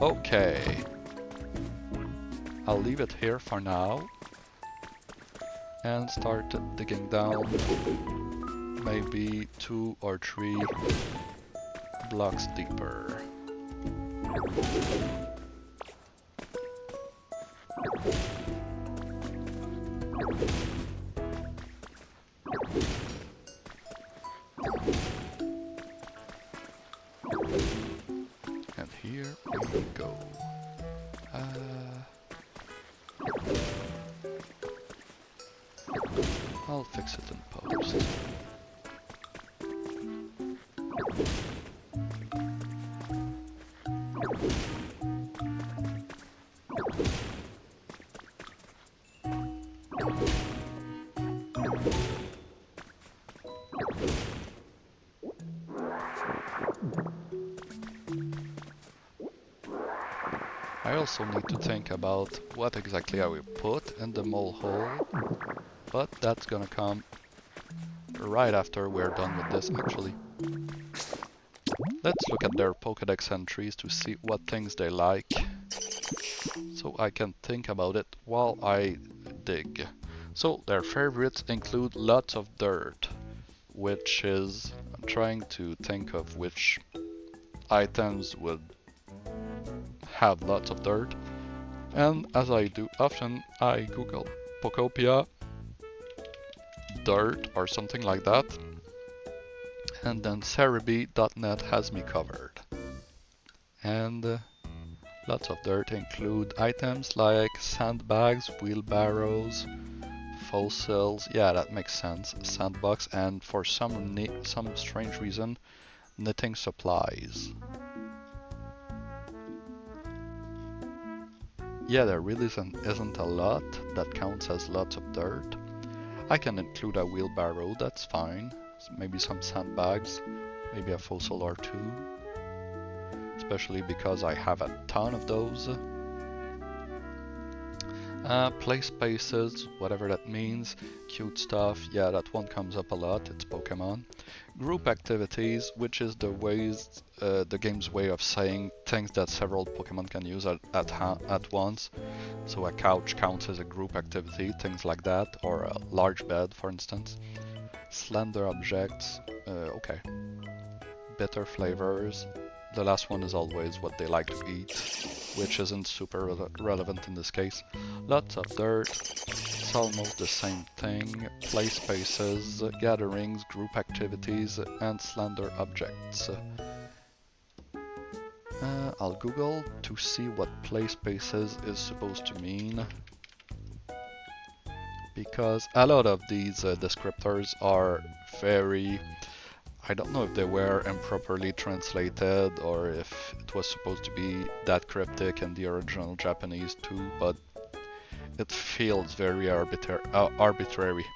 Okay. I'll leave it here for now. And start digging down. Maybe 2 or 3 blocks deeper. And here we go. I'll fix it in post. I also need to think about what exactly I will put in the mole hole, but that's gonna come right after we're done with this actually. Let's look at their Pokédex entries to see what things they like, so I can think about it while I dig. So their favorites include lots of dirt, which is, I'm trying to think of which items would have lots of dirt, and as I do often, I Google Pokopia dirt or something like that, and then Cerebi.net has me covered. And lots of dirt include items like sandbags, wheelbarrows, fossils, yeah that makes sense, sandbox, and for some strange reason, knitting supplies. Yeah, there really isn't a lot that counts as lots of dirt. I can include a wheelbarrow, that's fine. Maybe some sandbags, maybe a fossil or 2. especially because I have a ton of those. Play spaces, whatever that means. Cute stuff, yeah, that one comes up a lot, it's Pokemon. Group activities, which is the game's way of saying things that several Pokemon can use at once. So a couch counts as a group activity, things like that, or a large bed, for instance. Slender objects, okay. Bitter flavors. The last one is always what they like to eat, which isn't super relevant in this case. Lots of dirt, it's almost the same thing. Play spaces, gatherings, group activities, and slender objects. I'll Google to see what play spaces is supposed to mean, because a lot of these descriptors are very... I don't know if they were improperly translated or if it was supposed to be that cryptic in the original Japanese too, but it feels very arbitrary.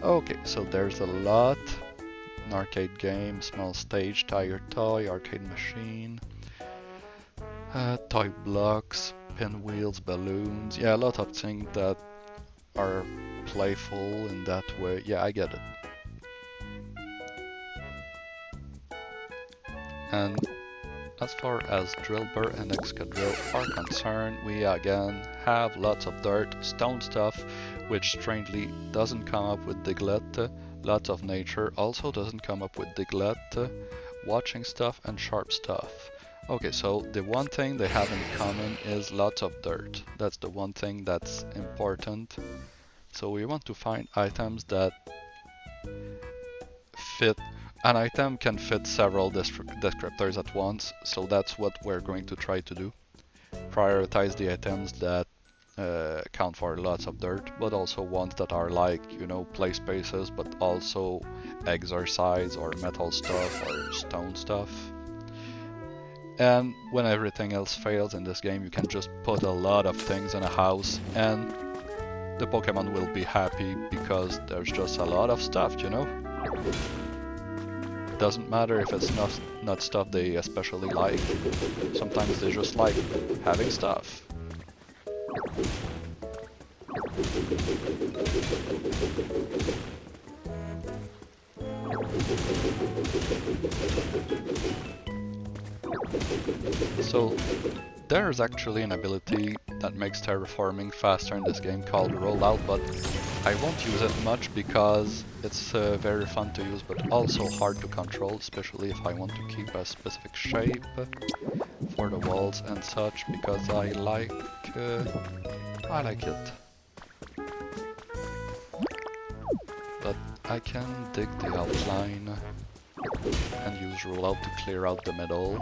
Okay, so there's a lot. An arcade game, small stage, tire toy, arcade machine, toy blocks, pinwheels, balloons. Yeah, a lot of things that are playful in that way. Yeah, I get it. And as far as Drillbur and Excadrill are concerned, we again have lots of dirt, stone stuff, which strangely doesn't come up with Diglett. Lots of nature also doesn't come up with Diglett. Watching stuff and sharp stuff. Okay, so the one thing they have in common is lots of dirt. That's the one thing that's important. So we want to find items that fit. An item can fit several descriptors at once, so that's what we're going to try to do. Prioritize the items that count for lots of dirt, but also ones that are like, you know, play spaces, but also exercise or metal stuff or stone stuff. And when everything else fails in this game, you can just put a lot of things in a house and the Pokemon will be happy because there's just a lot of stuff, you know? Doesn't matter if it's not stuff they especially like. Sometimes they just like having stuff. So there's actually an ability that makes terraforming faster in this game called Rollout, but I won't use it much because it's very fun to use but also hard to control, especially if I want to keep a specific shape for the walls and such, because I like it. But I can dig the outline and use Rollout to clear out the middle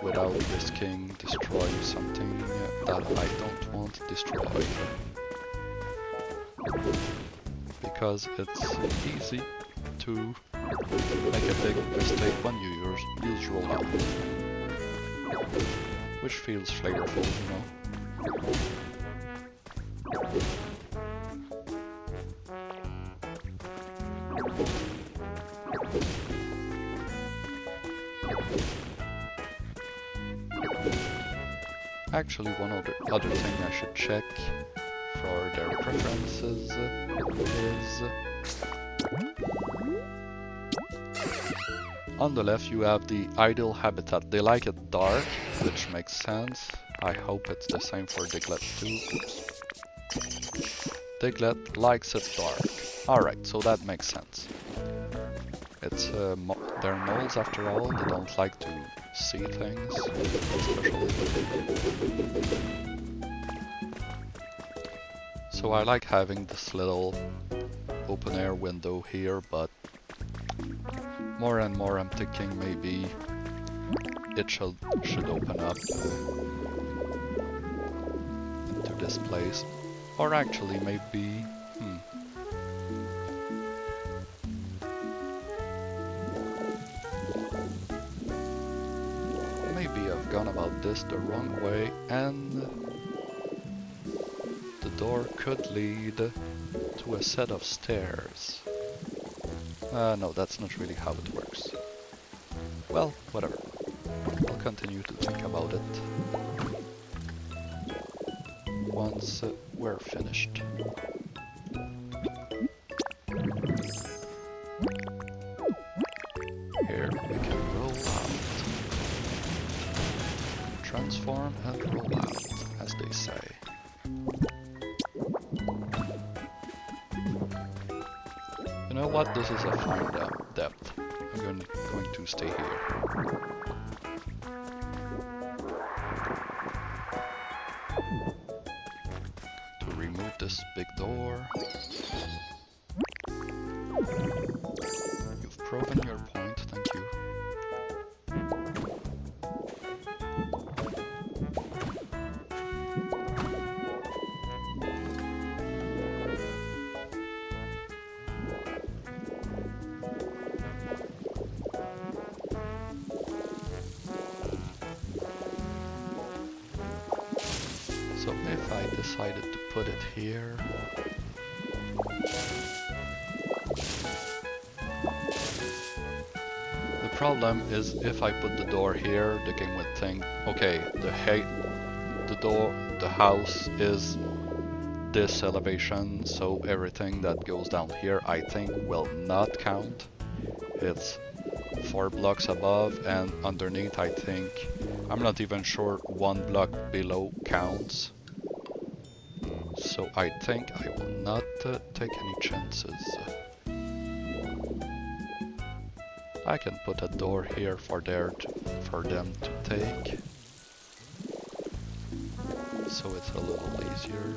without risking destroying something that I don't want destroyed. Because it's easy to make a big mistake when you use Rollout, which feels flavorful, you know. Actually, one other thing I should check for their preferences is... On the left you have the ideal habitat. They like it dark, which makes sense. I hope it's the same for Diglett too. Oops. Diglett likes it dark. Alright, so that makes sense. It's they're moles after all, they don't like to see things, especially. So I like having this little open air window here, but more and more I'm thinking maybe it should open up into this place. Or actually maybe... Maybe I've gone about this the wrong way and the door could lead to a set of stairs. No, that's not really how it works. Well, whatever. I'll continue to think about it once we're finished. Here we can roll out. Transform and roll out, as they say. You know what? This is a fine depth. I'm going to stay here. To remove this big door. You've proven your point, thank you. So if I decided to put it here, the problem is if I put the door here, the game would think, okay, the house is this elevation, so everything that goes down here I think will not count. It's 4 blocks above, and underneath I think, I'm not even sure 1 block below counts. So I think I will not take any chances. I can put a door here for them to take. So it's a little easier.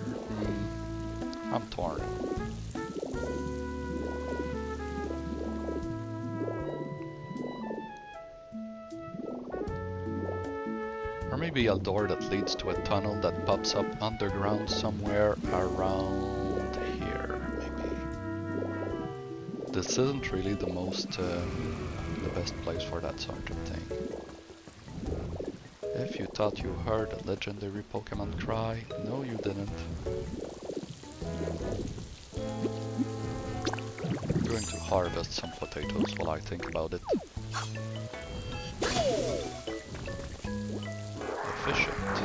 I'm torn. Or maybe a door that leads to a tunnel that pops up underground somewhere around here, maybe. This isn't really the best place for that sort of thing. If you thought you heard a legendary Pokemon cry, no you didn't. I'm going to harvest some potatoes while I think about it. Efficient.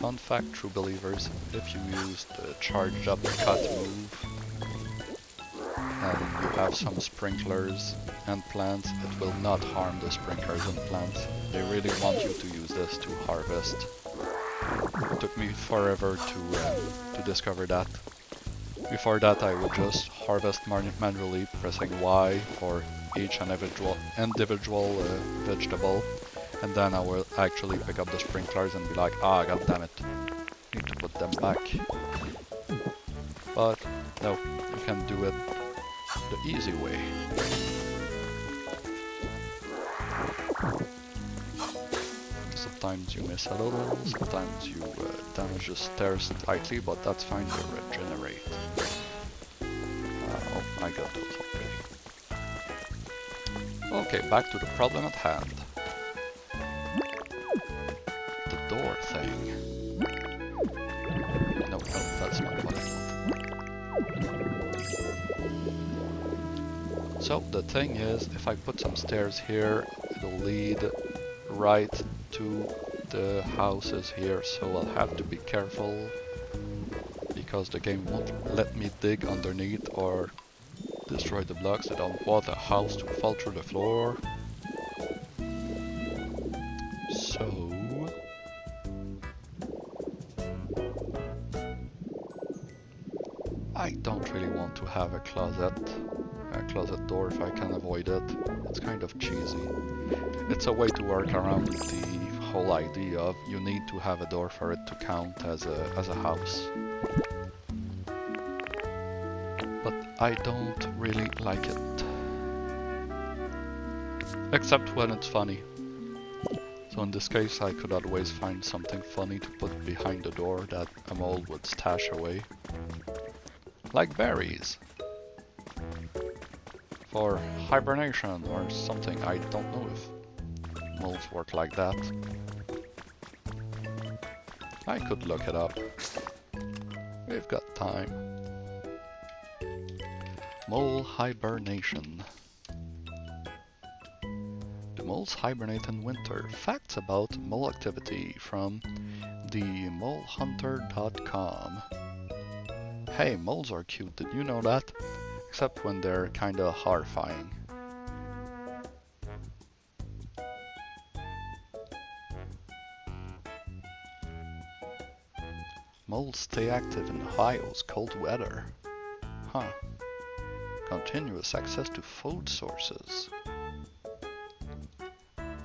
Fun fact, true believers, if you use the charged up cut move and you have some sprinklers and plants, it will not harm the sprinklers and plants. They really want you to use this to harvest. It took me forever to discover that. Before that I would just harvest manually, pressing Y for each and individual vegetable, and then I will actually pick up the sprinklers and be like, ah, god damn it, need to put them back. But no, you can do it the easy way. Sometimes you miss a little, sometimes you damage the stairs slightly, but that's fine, they regenerate. Oh, I got those already. Okay, back to the problem at hand. The door thing. No, that's not what I want. So, the thing is, if I put some stairs here, it'll lead right to the houses here, so I'll have to be careful, because the game won't let me dig underneath or destroy the blocks. I don't want a house to fall through the floor. So I don't really want to have a closet door if I can avoid it. It's kind of cheesy. It's a way to work around the whole idea of you need to have a door for it to count as a house. But I don't really like it. Except when it's funny. So in this case I could always find something funny to put behind the door that a mole would stash away. Like berries. For hibernation or something, I don't know if moles work like that. I could look it up. We've got time. Mole hibernation. moles hibernate in winter. Facts about mole activity from themolehunter.com. Hey, moles are cute, did you know that? Except when they're kinda horrifying. Moles stay active in Ohio's cold weather. Huh. Continuous access to food sources.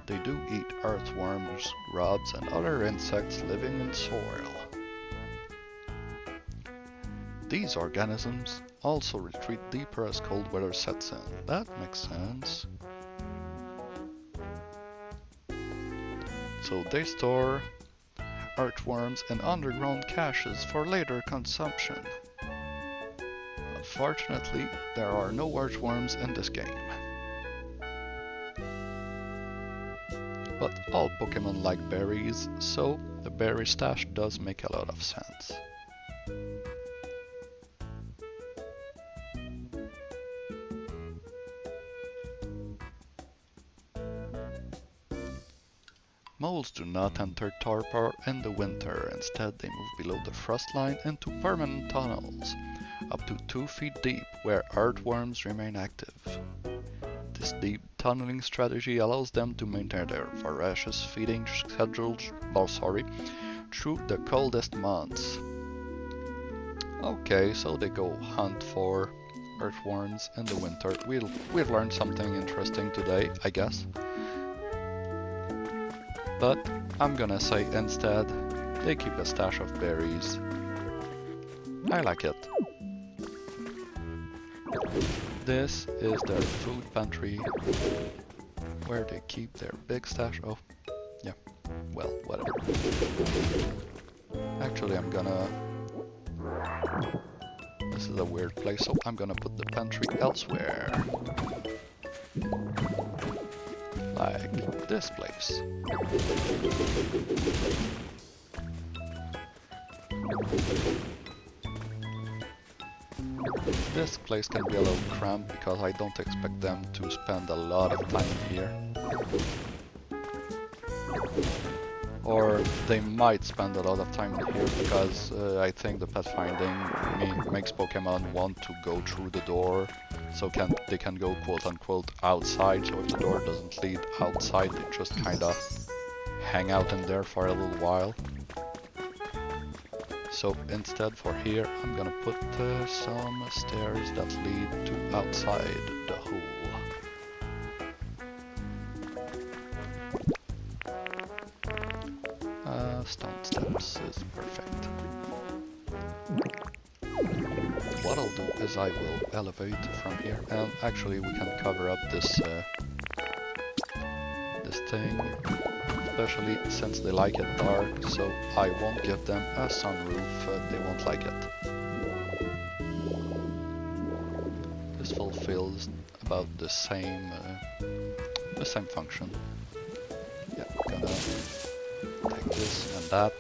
They do eat earthworms, grubs, and other insects living in soil. These organisms also retreat deeper as cold weather sets in. That makes sense. So they store earthworms in underground caches for later consumption. Unfortunately, there are no earthworms in this game. But all Pokemon like berries, so the berry stash does make a lot of sense. Moles do not enter torpor in the winter, instead they move below the frost line into permanent tunnels, up to 2 feet deep, where earthworms remain active. This deep tunneling strategy allows them to maintain their voracious feeding schedules through the coldest months. Okay, so they go hunt for earthworms in the winter. We've learned something interesting today, I guess. But I'm gonna say instead, they keep a stash of berries. I like it. This is their food pantry, where they keep their big stash. Oh, yeah, well, whatever. Actually, this is a weird place, so I'm gonna put the pantry elsewhere. Like this place. This place can be a little cramped because I don't expect them to spend a lot of time here. Or they might spend a lot of time in here because I think the pathfinding makes Pokemon want to go through the door, so they can go quote-unquote outside. So if the door doesn't lead outside, they just kinda hang out in there for a little while. So instead for here, I'm gonna put some stairs that lead to outside the hole. Stone steps is perfect. What I'll do is I will elevate from here, and actually we can cover up this thing, especially since they like it dark, so I won't give them a sunroof, they won't like it. This fulfills about the same function. Yeah, gonna take this and that,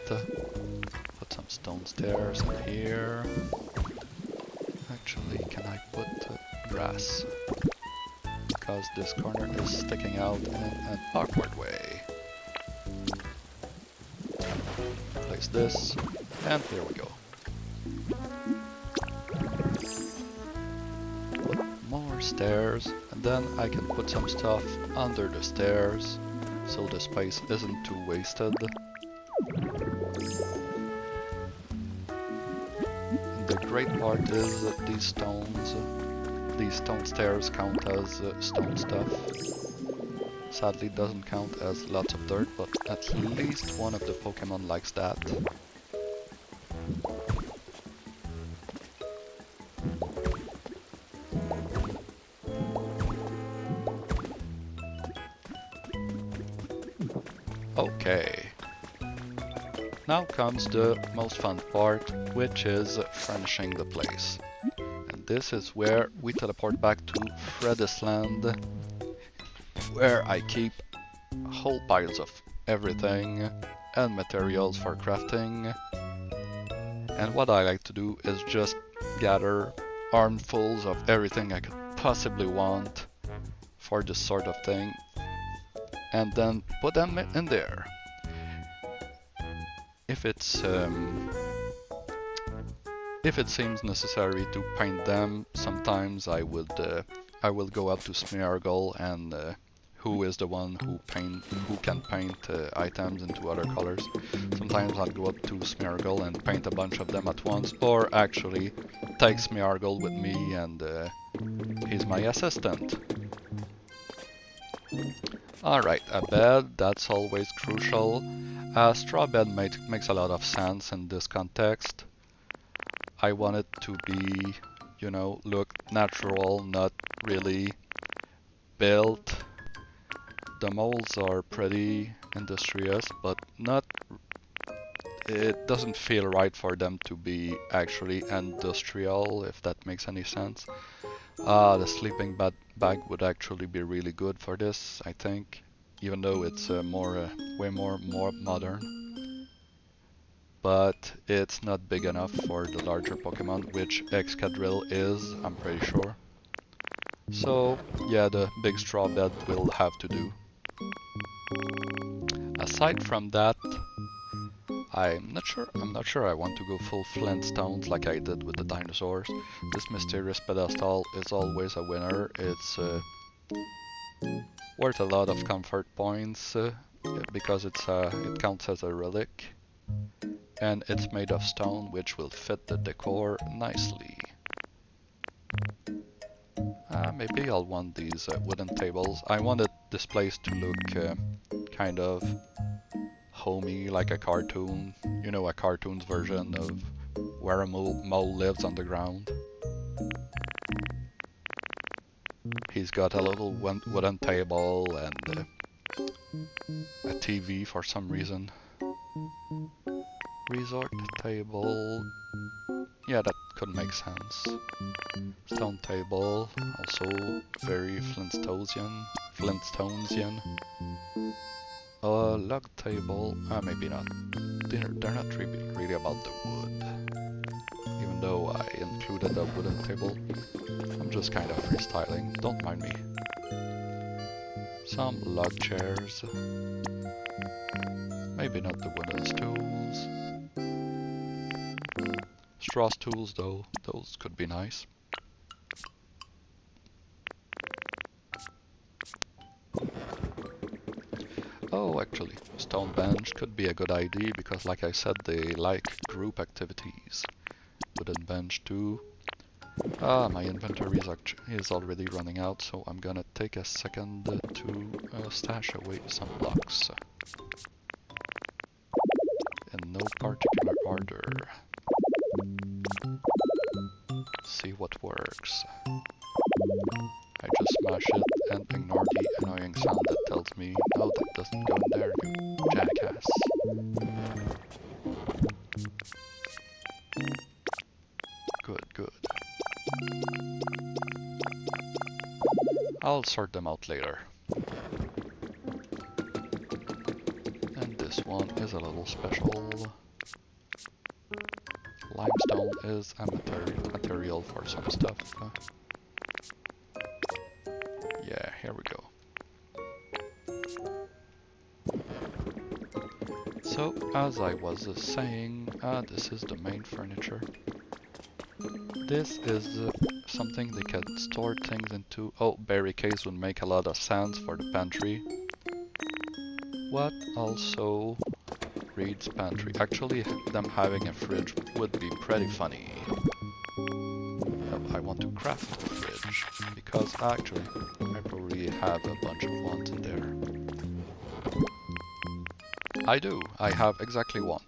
put some stone stairs in here. Actually, can I put grass? Because this corner is sticking out in an awkward way. Place this, and here we go. Put more stairs, and then I can put some stuff under the stairs, so the space isn't too wasted. And the great part is that these stone stairs count as stone stuff. Sadly doesn't count as lots of dirt, but at least one of the Pokemon likes that. Okay. Now comes the most fun part, which is furnishing the place. And this is where we teleport back to Fredisland, where I keep whole piles of everything and materials for crafting. And what I like to do is just gather armfuls of everything I could possibly want for this sort of thing. and then put them in there. If it seems necessary to paint them, sometimes I will go up to Smeargle and who is the one who can paint items into other colors. Sometimes I'll go up to Smeargle and paint a bunch of them at once, or actually take Smeargle with me and he's my assistant. Alright, a bed, that's always crucial. A straw bed makes a lot of sense in this context. I want it to be, you know, look natural, not really built. The molds are pretty industrious, but it doesn't feel right for them to be actually industrial, if that makes any sense. The sleeping bag would actually be really good for this, I think, even though it's way more modern. But it's not big enough for the larger Pokemon, which Excadrill is, I'm pretty sure. So yeah, the big straw bed will have to do. Aside from that, I'm not sure I want to go full Flintstones like I did with the dinosaurs. This mysterious pedestal is always a winner. It's worth a lot of comfort points because it counts as a relic. And it's made of stone, which will fit the decor nicely. Maybe I'll want these wooden tables. I wanted this place to look kind of homey, like a cartoon. You know, a cartoon's version of where a mole lives on the ground. He's got a little wooden table and a TV for some reason. Resort table. Yeah, that could make sense. Stone table, also very Flintstonesian. Log table, maybe not. They're not really about the wood. Even though I included a wooden table, I'm just kind of freestyling, don't mind me. Some log chairs. Maybe not the wooden stools. Straw stools though, those could be nice. Oh, actually, stone bench could be a good idea because, like I said, they like group activities. Wooden bench too. My inventory is already running out, so I'm gonna take a second to stash away some blocks. In no particular order. See what works. I just smash it and ignore the annoying sound that tells me, no, that doesn't go in there, you jackass. Good. I'll sort them out later. And this one is a little special. Limestone is a material for some stuff. Yeah, here we go. So, as I was saying, this is the main furniture. This is something they can store things into. Oh, berry case would make a lot of sense for the pantry. What also reads pantry? Actually, them having a fridge would be pretty funny. I want to craft a fridge, because actually, I probably have a bunch of ones in there. I do, I have exactly one.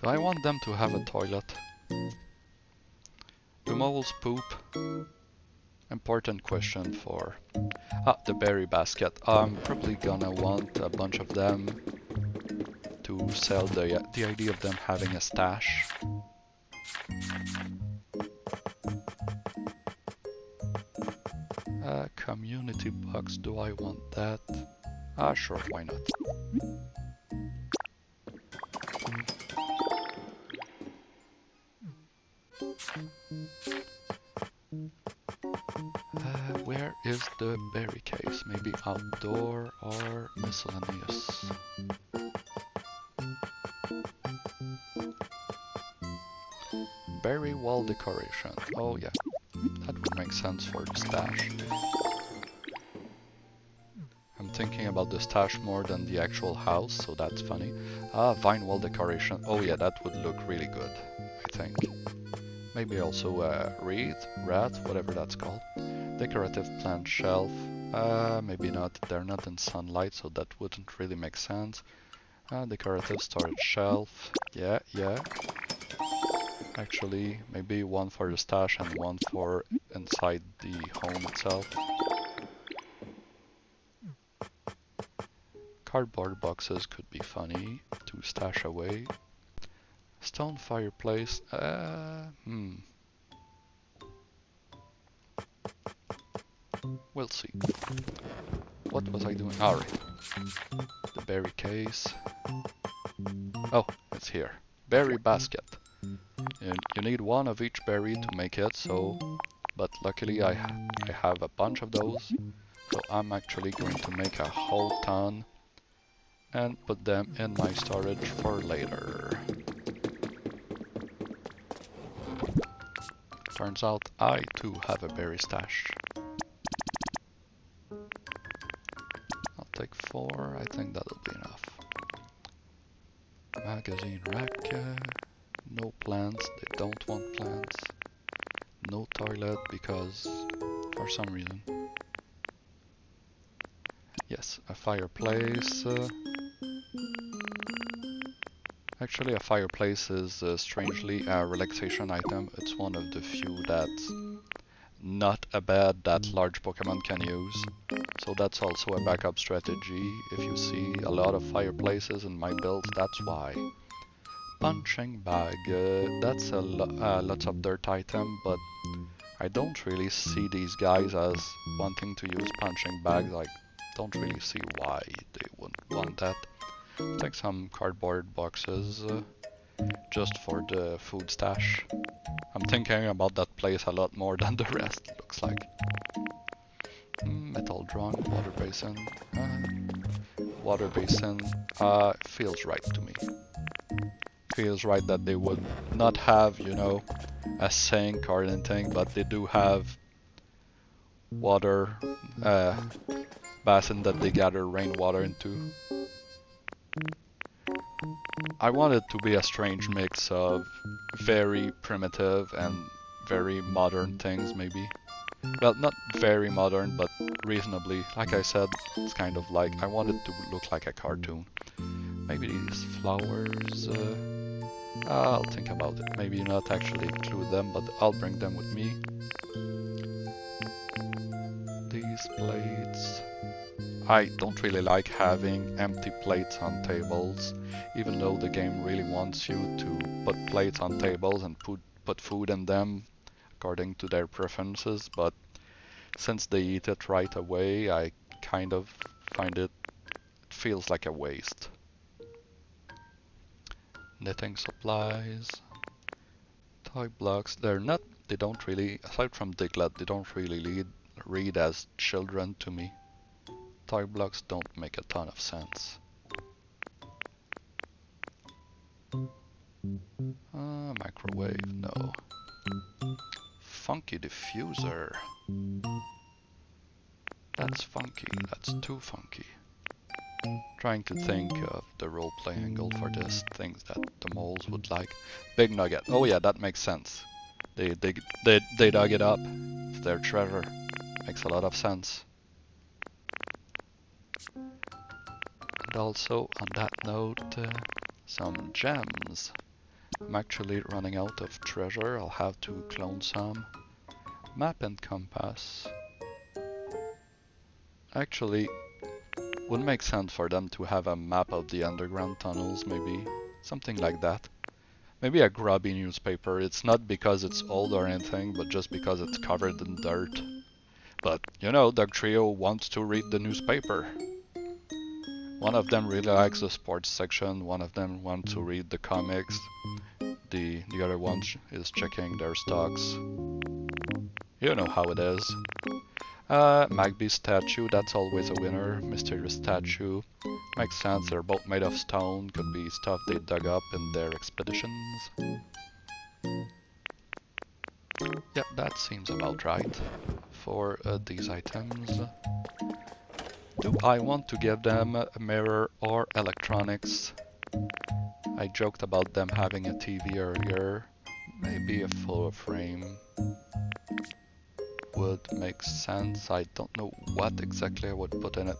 Do I want them to have a toilet? Do moles poop? Important question for... the berry basket. I'm probably gonna want a bunch of them to sell the idea of them having a stash. Community box, do I want that? Sure, why not? Where is the berry case? Maybe outdoor or Miscellaneous. Berry wall decoration. Oh yeah, that would make sense for the stash. I'm thinking about the stash more than the actual house, so that's funny. Ah, vine wall decoration. Oh yeah, that would look really good, I think. Maybe also a wreath, whatever that's called. Decorative plant shelf. Maybe not. They're not in sunlight, so that wouldn't really make sense. Decorative storage shelf. Yeah, yeah. Actually, maybe one for the stash and one for inside the home itself. Cardboard boxes could be funny to stash away. Stone fireplace. We'll see. What was I doing? Alright. The berry case. Oh, it's here. Berry basket. You need one of each berry to make it, but luckily I have a bunch of those, so I'm actually going to make a whole ton and put them in my storage for later. Turns out I too have a berry stash. I'll take 4, I think that'll be enough. Magazine rack. No plants, they don't want plants. No toilet because for some reason. Yes, a fireplace. Actually, a fireplace is strangely a relaxation item. It's one of the few that's not a bad that large Pokemon can use. So that's also a backup strategy. If you see a lot of fireplaces in my builds, that's why. Punching bag, that's a lots of dirt item, but I don't really see these guys as wanting to use punching bags. I don't really see why they wouldn't want that. Take some cardboard boxes just for the food stash. I'm thinking about that place a lot more than the rest, looks like. Metal drum, water basin. Water basin feels right to me. Feels right that they would not have, you know, a sink or anything, but they do have water basin that they gather rainwater into. I want it to be a strange mix of very primitive and very modern things, maybe. Well, not very modern, but reasonably. Like I said, it's kind of like, I want it to look like a cartoon. Maybe these flowers, I'll think about it. Maybe not actually include them, but I'll bring them with me. These plates. I don't really like having empty plates on tables, even though the game really wants you to put plates on tables and put food in them according to their preferences, but since they eat it right away, I kind of find it feels like a waste. Knitting supplies, toy blocks, they don't really, aside from Diglett, they don't really read as children to me. Toy blocks don't make a ton of sense. Microwave, no. Funky diffuser. That's funky, that's too funky. Trying to think of the roleplay angle for this, things that the moles would like. Big nugget, oh yeah, that makes sense. They dug it up, it's their treasure. Makes a lot of sense. And also, on that note, some gems. I'm actually running out of treasure, I'll have to clone some. Map and compass. Actually, would make sense for them to have a map of the underground tunnels, maybe. Something like that. Maybe a grubby newspaper. It's not because it's old or anything, but just because it's covered in dirt. But, you know, Doug Trio wants to read the newspaper. One of them really likes the sports section, one of them wants to read the comics. The other one is checking their stocks. You know how it is. Magby statue, that's always a winner. Mysterious statue. Makes sense, they're both made of stone. Could be stuff they dug up in their expeditions. Yeah, that seems about right for these items. Do I want to give them a mirror or electronics? I joked about them having a TV earlier. Maybe a full frame would make sense. I don't know what exactly I would put in it.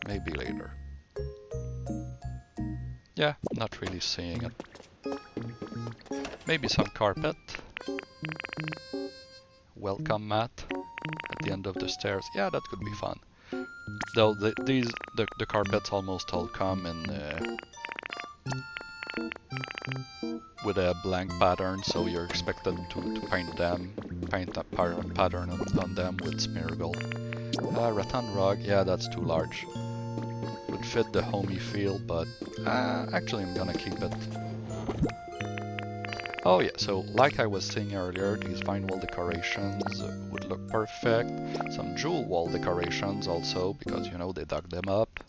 Maybe later. Yeah, not really seeing it. Maybe some carpet. Welcome mat at the end of the stairs. Yeah, that could be fun. Though the carpets almost all come in with a blank pattern, so you're expected to paint a pattern on them with smeargle. Rattan rug, yeah, that's too large. Would fit the homey feel, but actually I'm gonna keep it. Oh yeah, so like I was saying earlier, these vine wall decorations would look perfect. Some jewel wall decorations also, because you know they dug them up.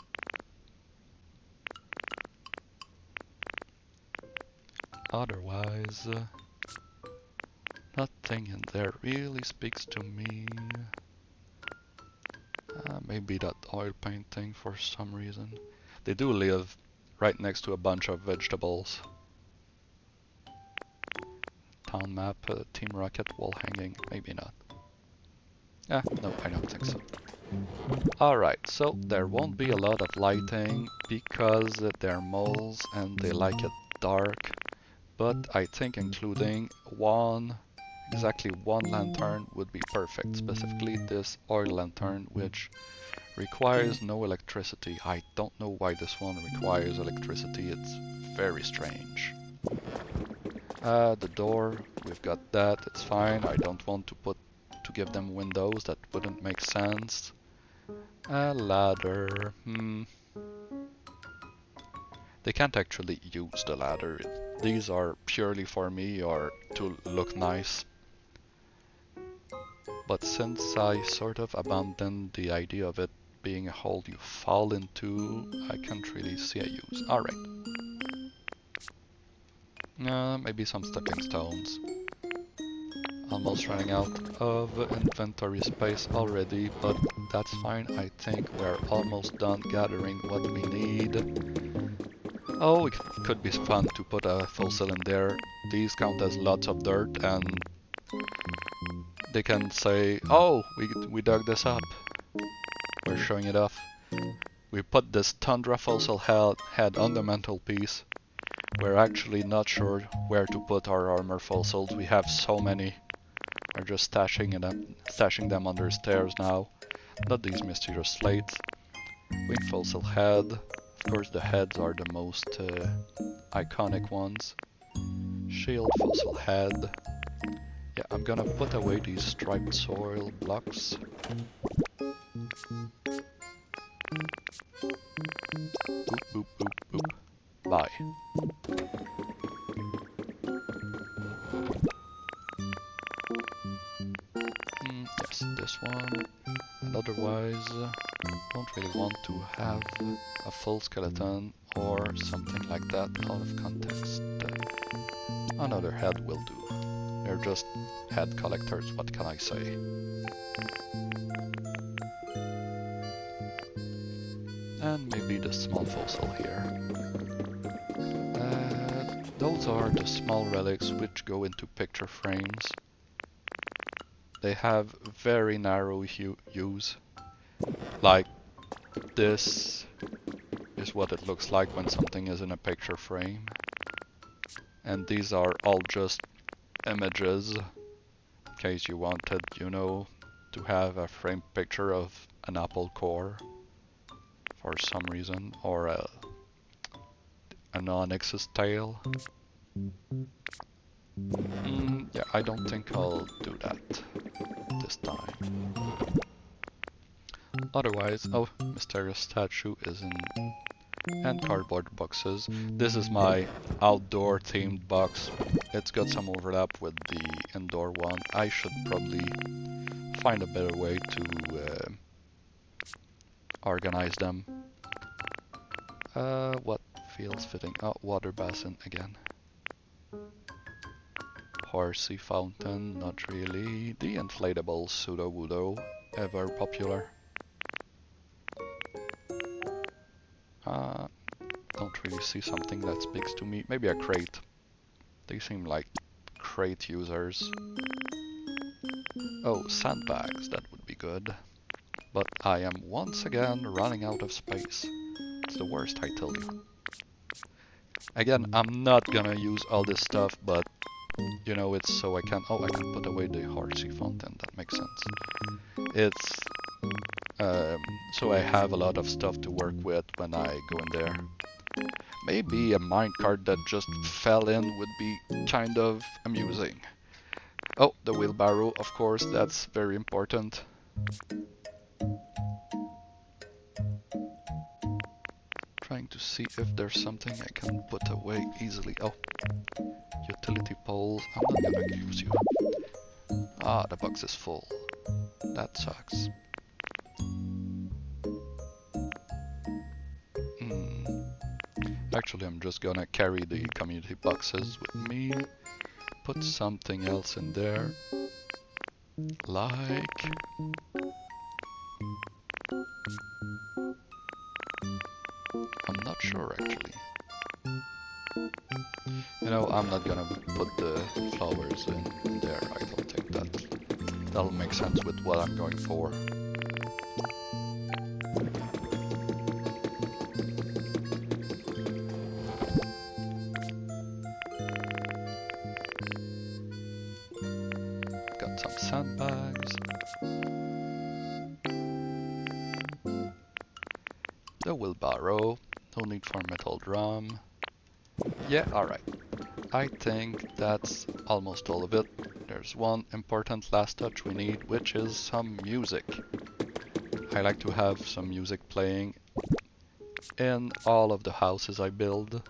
Otherwise, nothing in there really speaks to me. Maybe that oil painting for some reason. They do live right next to a bunch of vegetables. Town map, Team Rocket, wall hanging, maybe not. No, I don't think so. Alright, so there won't be a lot of lighting because they're moles and they like it dark. But I think including exactly one lantern would be perfect. Specifically this oil lantern, which requires no electricity. I don't know why this one requires electricity, it's very strange. The door, we've got that, it's fine. I don't want to give them windows, that wouldn't make sense. A ladder, They can't actually use the ladder. These are purely for me or to look nice. But since I sort of abandoned the idea of it being a hole you fall into, I can't really see a use. Alright. Maybe some stepping stones. Almost running out of inventory space already, but that's fine. I think we're almost done gathering what we need. Oh, it could be fun to put a fossil in there. These count as lots of dirt, and they can say, oh, we dug this up. We're showing it off. We put this tundra fossil head on the mantelpiece. We're actually not sure where to put our armor fossils. We have so many. We're just stashing them under stairs now. Not these mysterious slates. Wing fossil head. Of course the heads are the most iconic ones. Shield fossil head. Yeah, I'm gonna put away these striped soil blocks. Boop, boop, boop, boop. Bye. Yes, this one. And otherwise, don't really want to have a full skeleton or something like that out of context. Another head will do. They're just head collectors, what can I say? And maybe the small fossil here. Those are the small relics which go into picture frames. They have very narrow use. Like, this is what it looks like when something is in a picture frame. And these are all just images, in case you wanted, you know, to have a framed picture of an apple core for some reason, or an onyx's tail. Yeah, I don't think I'll do that this time. Otherwise, oh, mysterious statue is in and cardboard boxes. This is my outdoor themed box. It's got some overlap with the indoor one. I should probably find a better way to organize them. What feels fitting? Oh, water basin again. Horsey fountain, not really. The inflatable pseudo-wudo, ever popular. Don't really see something that speaks to me. Maybe a crate. They seem like crate users. Oh, sandbags, that would be good. But I am once again running out of space. It's the worst, I tell you. Again, I'm not gonna use all this stuff, but you know, it's so I can... Oh, I can put away the Horsey fountain, that makes sense. It's so I have a lot of stuff to work with when I go in there. Maybe a minecart that just fell in would be kind of amusing. Oh, the wheelbarrow, of course, that's very important. Trying to see if there's something I can put away easily. Oh, utility poles, I'm not gonna use you. Ah, the box is full. That sucks. Actually, I'm just gonna carry the community boxes with me. Put something else in there. Like... I'm not sure, actually. You know, I'm not gonna put the flowers in there. I don't think that'll make sense with what I'm going for. Got some sandbags. The wheelbarrow. No need for metal drum. Yeah, alright. I think that's almost all of it. There's one important last touch we need, which is some music. I like to have some music playing in all of the houses I build,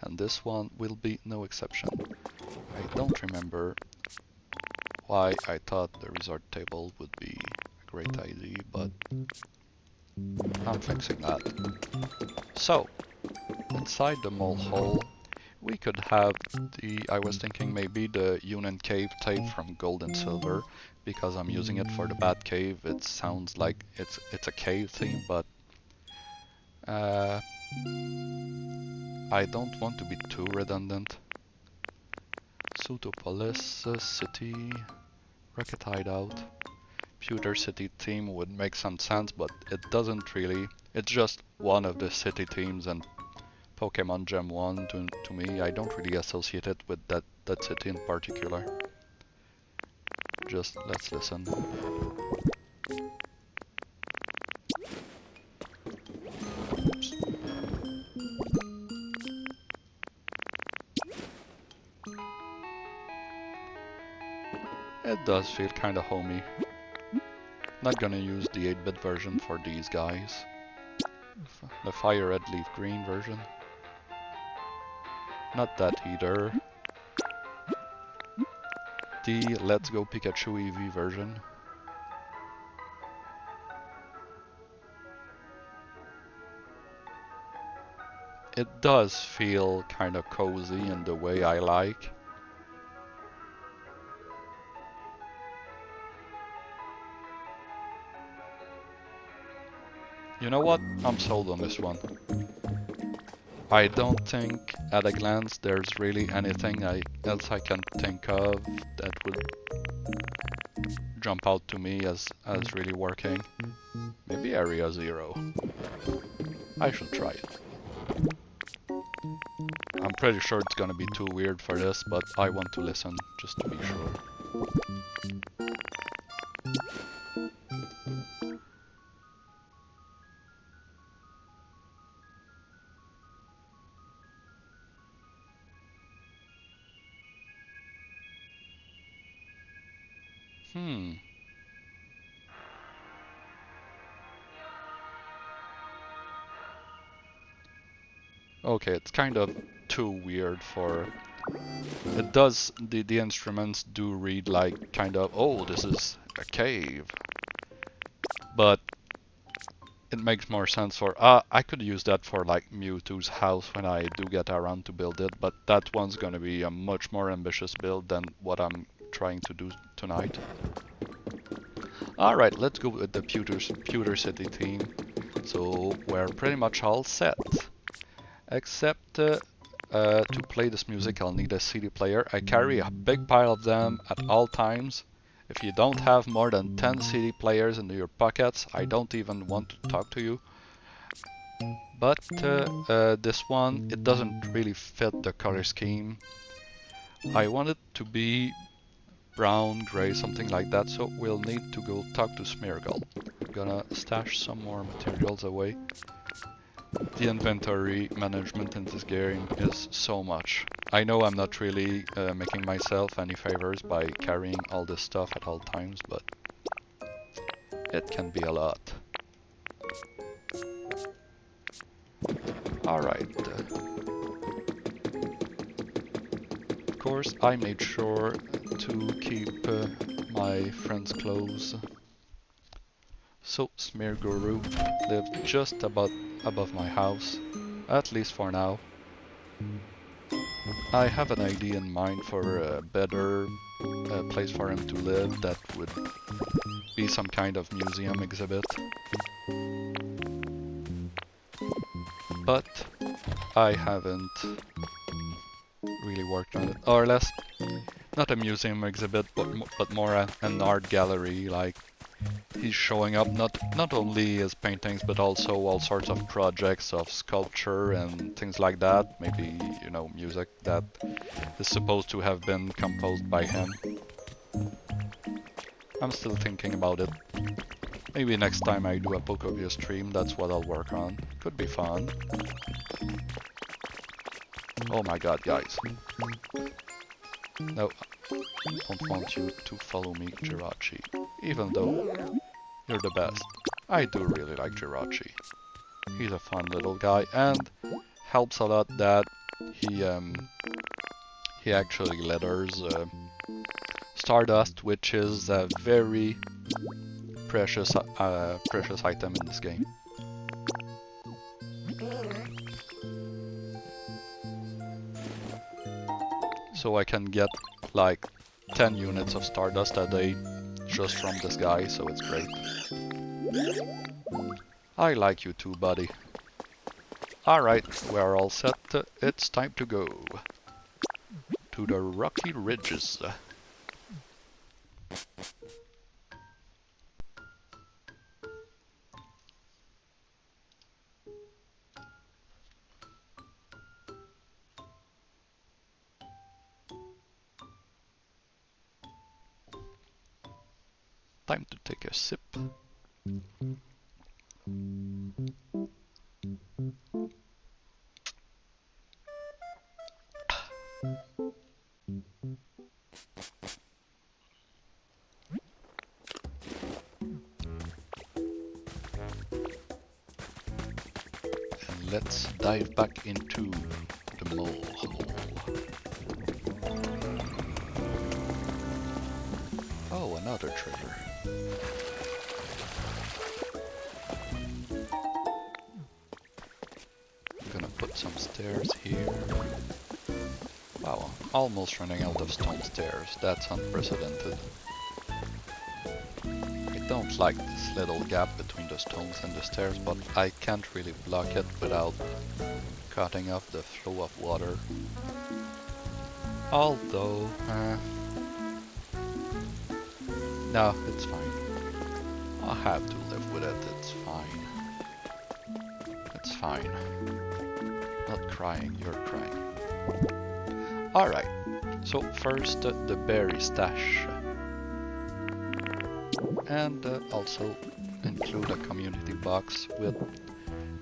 and this one will be no exception. I don't remember why I thought the resort table would be a great idea, but I'm fixing that. So, inside the mole hole, we could have I was thinking maybe the Union Cave tape from Gold and Silver, because I'm using it for the Bat Cave. It sounds like it's a cave theme, but I don't want to be too redundant. Pseudopolis City, Rocket Hideout, Pewter City theme would make some sense, but it doesn't really. It's just one of the city themes, and Pokemon Gem 1 to me, I don't really associate it with that city in particular. Just let's listen. Oops. It does feel kinda homey. Not gonna use the 8-bit version for these guys. The Fire Red Leaf Green version. Not that either. The Let's Go Pikachu EV version. It does feel kinda cozy in the way I like. You know what? I'm sold on this one. I don't think at a glance there's really anything else I can think of that would jump out to me as really working. Maybe Area Zero. I should try it. I'm pretty sure it's gonna be too weird for this, but I want to listen just to be sure. Okay, it's kind of too weird for... It does, the instruments do read like kind of, oh, this is a cave. But it makes more sense for, I could use that for like Mewtwo's house when I do get around to build it, but that one's gonna be a much more ambitious build than what I'm trying to do tonight. Alright, let's go with the Pewter City theme. So we're pretty much all set. Except to play this music I'll need a CD player. I carry a big pile of them at all times. If you don't have more than 10 CD players in your pockets, I don't even want to talk to you. But this one, it doesn't really fit the color scheme. I want it to be brown, gray, something like that, so we'll need to go talk to Smeargle. I'm gonna stash some more materials away. The inventory management in this game is so much. I know I'm not really making myself any favors by carrying all this stuff at all times, but it can be a lot. Alright. Of course, I made sure to keep my friends close. So, Smearguru lived just above my house, at least for now. I have an idea in mind for a better place for him to live that would be some kind of museum exhibit. But I haven't really worked on it, or less, not a museum exhibit, but more an art gallery. Like, he's showing up not only his paintings, but also all sorts of projects of sculpture and things like that. Maybe, you know, music that is supposed to have been composed by him. I'm still thinking about it. Maybe next time I do a Pokopia stream, that's what I'll work on. Could be fun. Oh my god, guys. No, I don't want you to follow me, Jirachi. Even though you're the best. I do really like Jirachi. He's a fun little guy and helps a lot that he actually leathers Stardust, which is a very precious item in this game. So I can get like 10 units of Stardust a day just from this guy, so it's great. I like you too, buddy. Alright, we're all set. It's time to go to the Rocky Ridges. Time to take a sip. And let's dive back into the mole hole. Oh, another treasure. I'm gonna put some stairs here. Wow, almost running out of stone stairs. That's unprecedented. I don't like this little gap between the stones and the stairs, but I can't really block it without cutting off the flow of water. Although, no, it's fine. I have to live with it, it's fine. It's fine. Not crying, you're crying. Alright, so first the berry stash. And also include a community box with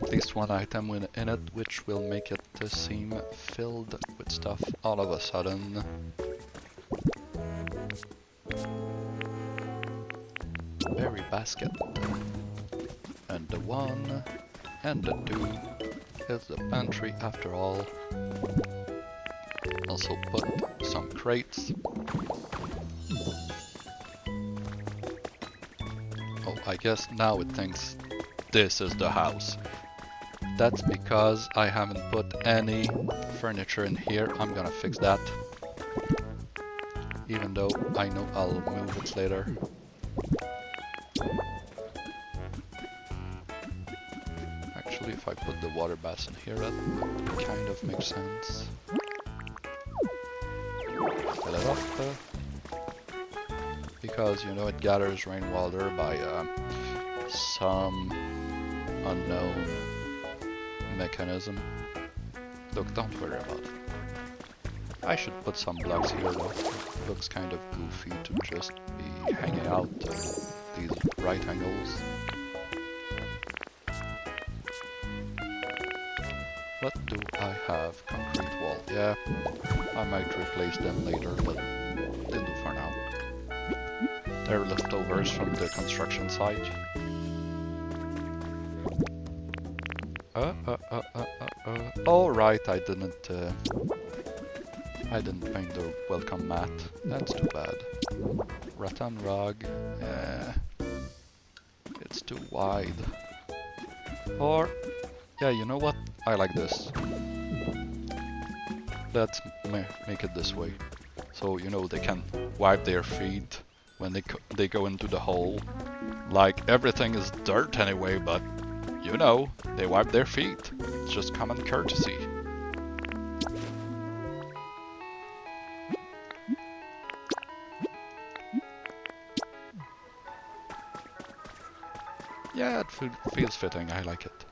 at least one item in it, which will make it seem filled with stuff all of a sudden. Berry basket. And the 1, and the 2, It's the pantry after all. Also put some crates. Oh, I guess now it thinks this is the house. That's because I haven't put any furniture in here. I'm gonna fix that. Even though I know I'll move it later. Actually, if I put the water basin here, that kind of makes sense. Fill it up. Because, you know, it gathers rainwater by some unknown mechanism. Look, don't worry about it. I should put some blocks here though. It looks kind of goofy to just be hanging out these right angles. What do I have? Concrete wall. Yeah, I might replace them later, but they'll do for now. They're leftovers from the construction site. Oh right, I didn't paint the welcome mat. That's too bad. Rattan rug. It's too wide. Or, yeah, you know what? I like this. Let's make it this way. So, you know, they can wipe their feet when they go into the hole. Like, everything is dirt anyway, but, you know, they wipe their feet. It's just common courtesy. Yeah, it feels fitting. I like it.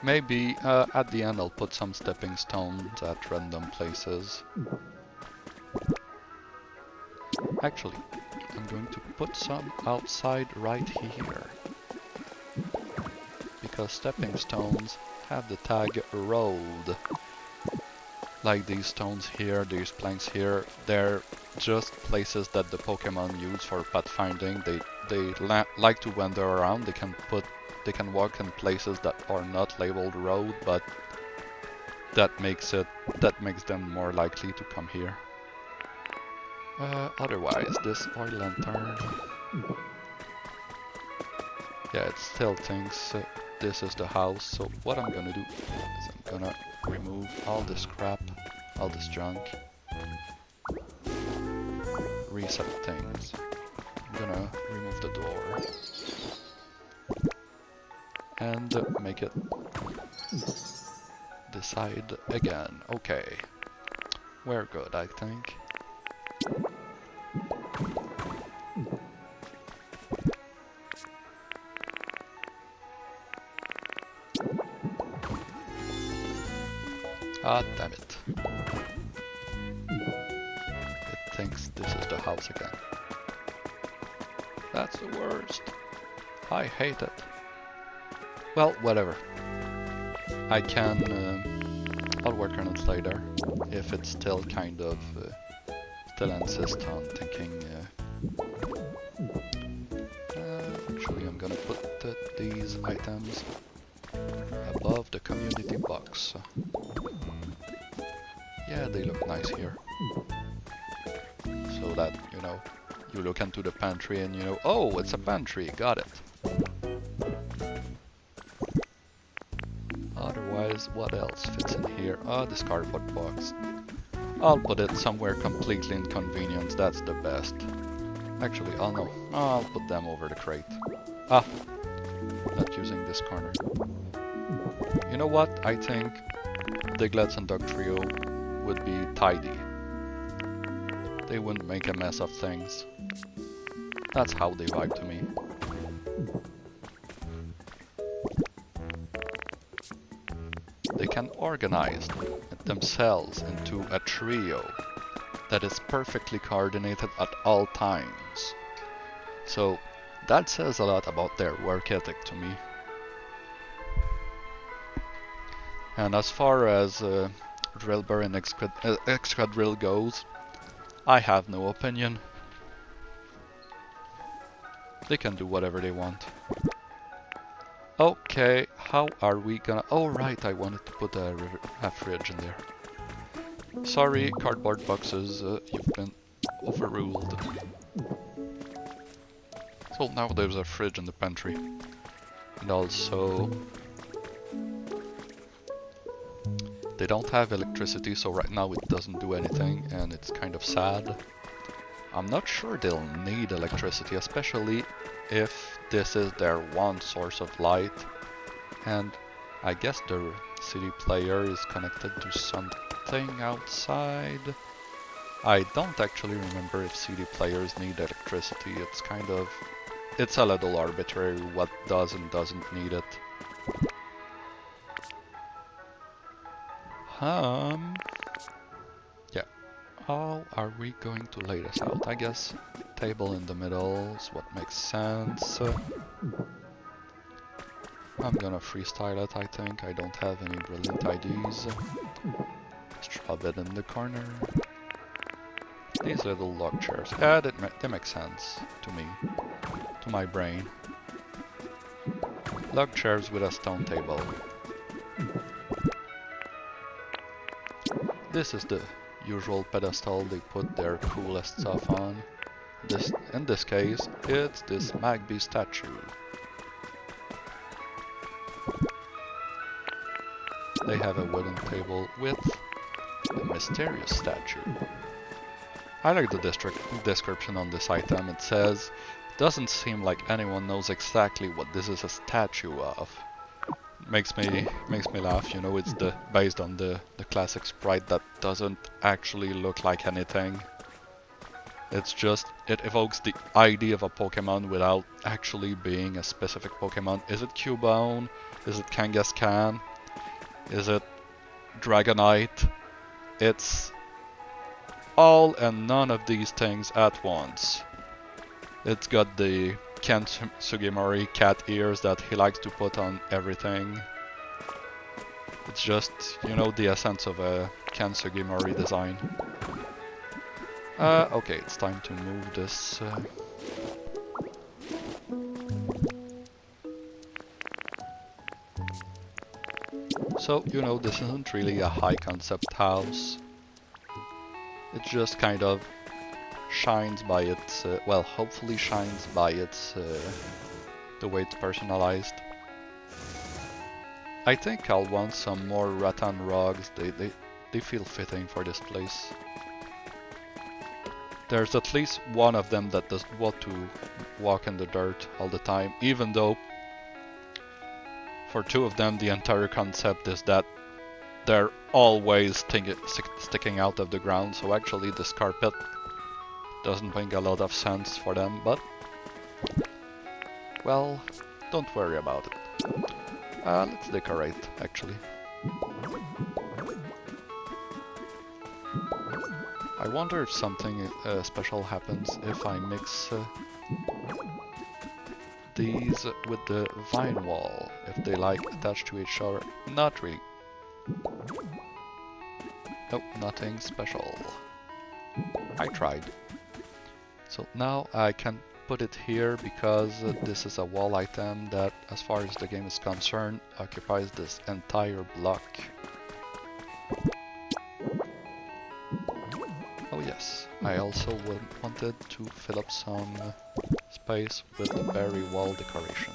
Maybe at the end I'll put some stepping stones at random places. Actually, I'm going to put some outside right here. Because stepping stones have the tag road. Like these stones here, these planks here, they're just places that the Pokemon use for pathfinding. They like to wander around. They can walk in places that are not labeled road, but that makes them more likely to come here. Otherwise, this oil lantern, yeah, it still thinks this is the house. So what I'm gonna do is I'm gonna remove all this crap, all this junk, reset things. I'm gonna remove the door and make it decide again. Okay, we're good, I think. Ah, damn it. It thinks this is the house again. That's the worst. I hate it. Well, whatever. I can... I'll work on it later. If it's still kind of... still insist on thinking... actually, I'm gonna put these items above the community box. Yeah, they look nice here. So that, you know, you look into the pantry and you know, oh, it's a pantry, got it. Otherwise, what else fits in here? Ah, this cardboard box. I'll put it somewhere completely inconvenient, that's the best. Actually, oh no, I'll put them over the crate. Ah, not using this corner. You know what? I think Diglets and Dugtrio would be tidy. They wouldn't make a mess of things. That's how they vibe to me. They can organize themselves into a trio that is perfectly coordinated at all times. So that says a lot about their work ethic to me. And as far as Drillbur and Excadrill goes, I have no opinion. They can do whatever they want. Okay, how are we gonna... Oh right, I wanted to put a fridge in there. Sorry, cardboard boxes, you've been overruled. So now there's a fridge in the pantry. And also... they don't have electricity, so right now it doesn't do anything, and it's kind of sad. I'm not sure they'll need electricity, especially if this is their one source of light. And I guess the CD player is connected to something outside. I don't actually remember if CD players need electricity. It's kind of... it's a little arbitrary what does and doesn't need it. Yeah. How are we going to lay this out? I guess table in the middle is what makes sense. I'm gonna freestyle it, I think. I don't have any brilliant ideas. Shove it in the corner. These little log chairs. Yeah, they make sense to me. To my brain. Log chairs with a stone table. This is the usual pedestal they put their coolest stuff on. In this case, it's this Magby statue. They have a wooden table with the mysterious statue. I like the description on this item. It says, doesn't seem like anyone knows exactly what this is a statue of. Makes me laugh, you know, it's based on the classic sprite that doesn't actually look like anything. It's just, it evokes the idea of a Pokemon without actually being a specific Pokemon. Is it Cubone? Is it Kangaskhan? Is it Dragonite? It's all and none of these things at once. It's got the Ken Sugimori cat ears that he likes to put on everything. It's just, you know, the essence of a Ken Sugimori design. Okay, it's time to move this. So, you know, this isn't really a high concept house. It just kind of shines by its, well, hopefully shines by its, the way it's personalized. I think I'll want some more rattan rugs. They feel fitting for this place. There's at least one of them that doesn't want to walk in the dirt all the time, even though for two of them the entire concept is that they're always sticking out of the ground, so actually this carpet doesn't make a lot of sense for them, but well, don't worry about it. Let's decorate, actually. I wonder if something special happens if I mix these with the vine wall, if they like attach to each other. Not really. Nope, nothing special. I tried. So now I can put it here because this is a wall item that, as far as the game is concerned, occupies this entire block. Oh yes, I also wanted to fill up some space with the berry wall decoration.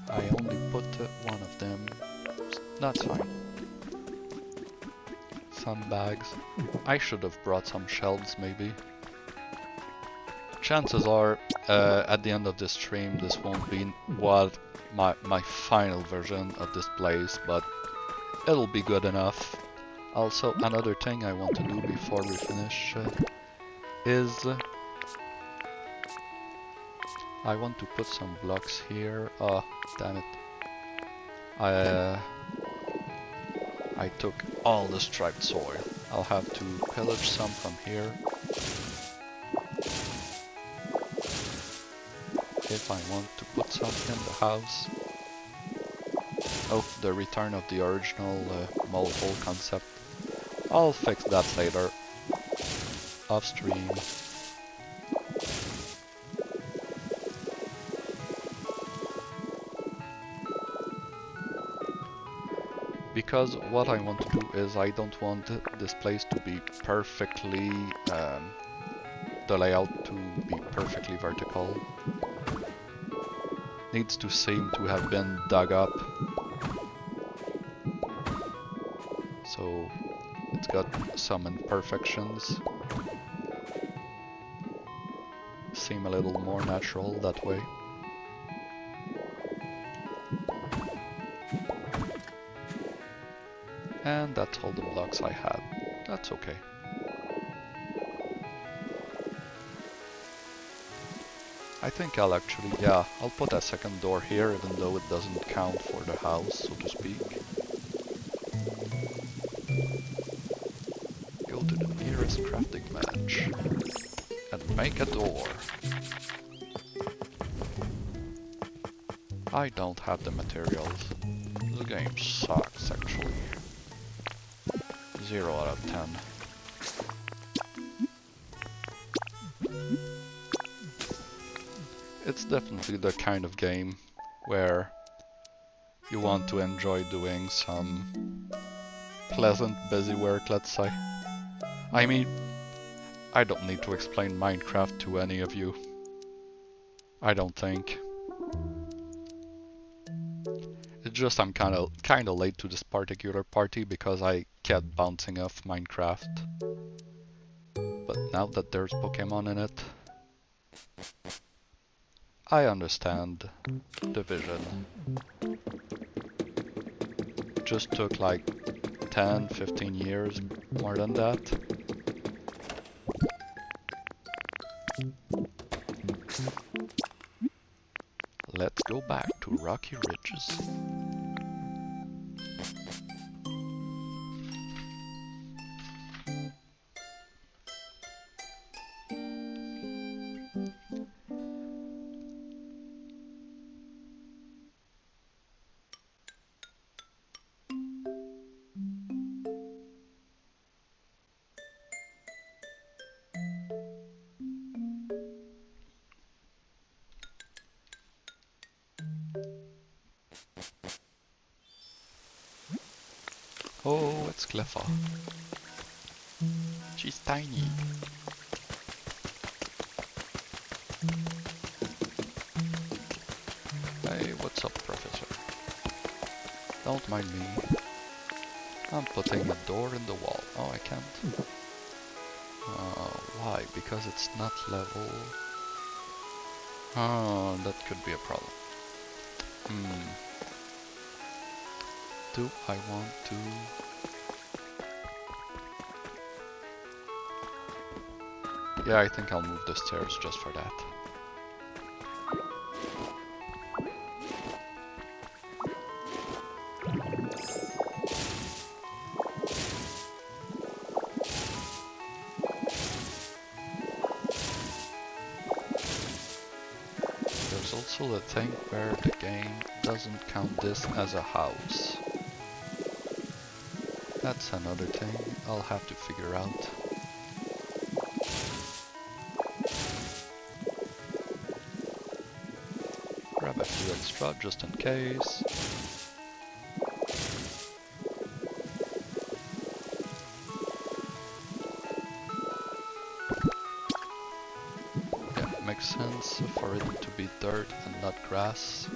I only put one of them. That's fine. Some bags. I should have brought some shelves, maybe. Chances are, at the end of this stream, this won't be what my final version of this place, but it'll be good enough. Also, another thing I want to do before we finish is I want to put some blocks here. Oh, damn it. I took all the striped soil. I'll have to pillage some from here if I want to put some in the house. Oh, the return of the original mole hole concept. I'll fix that later, off stream. because what I want to do is I don't want this place to be perfectly, the layout to be perfectly vertical. Needs to seem to have been dug up. So it's got some imperfections. Seem a little more natural that way. And that's all the blocks I had. That's okay. I think I'll actually, yeah, I'll put a second door here even though it doesn't count for the house, so to speak. Go to the nearest crafting bench and make a door. I don't have the materials. The game sucks actually. 0 out of 10. It's definitely the kind of game where you want to enjoy doing some pleasant busy work, let's say. I mean, I don't need to explain Minecraft to any of you. I don't think. It's just I'm kinda late to this particular party because I kept bouncing off Minecraft. But now that there's Pokemon in it, I understand the vision. It just took like 10-15 years, more than that. Let's go back to Rocky Ridges. Oh, it's Cleffa. She's tiny. Hey, what's up, Professor? Don't mind me. I'm putting a door in the wall. Oh, I can't. Why? Because it's not level. Oh, that could be a problem. Do I want to? Yeah, I think I'll move the stairs just for that. There's also the thing where the game doesn't count this as a house. That's another thing I'll have to figure out. Grab a few extra just in case. Yeah, makes sense for it to be dirt and not grass.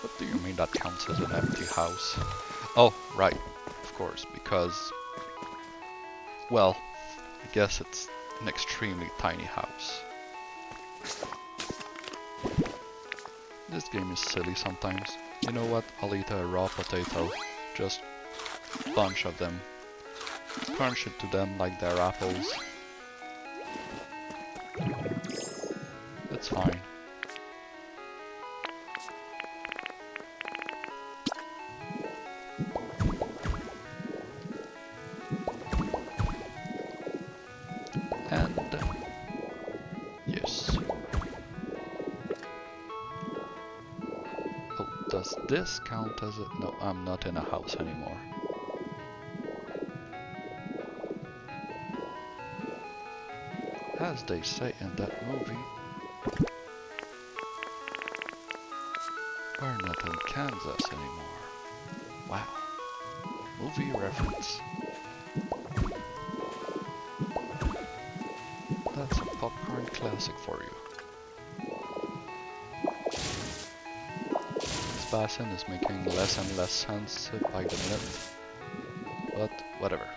What do you mean that counts as an empty house? Oh, right, of course, because, well, I guess it's an extremely tiny house. This game is silly sometimes. You know what? I'll eat a raw potato. Just a bunch of them. Crunch it to them like they're apples. It's fine. And yes. Oh, does this count as a... No, I'm not in a house anymore. As they say in that movie, We're not in Kansas anymore. Wow. Movie reference. That's a popcorn classic for you. This basin is making less and less sense by the minute. But whatever.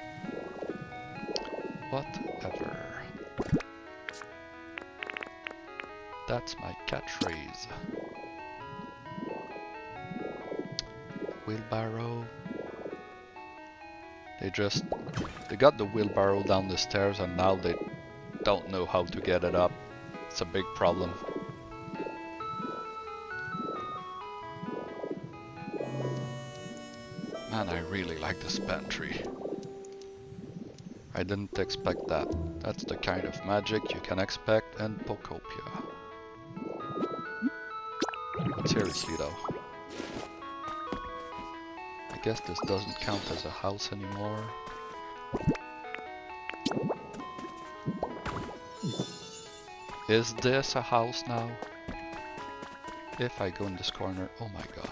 Whatever. That's my catchphrase. Wheelbarrow. They got the wheelbarrow down the stairs and now they don't know how to get it up. It's a big problem. Man, I really like this pantry. I didn't expect that. That's the kind of magic you can expect in Pokopia. But seriously though, I guess this doesn't count as a house anymore. Is this a house now? If I go in this corner, oh my god.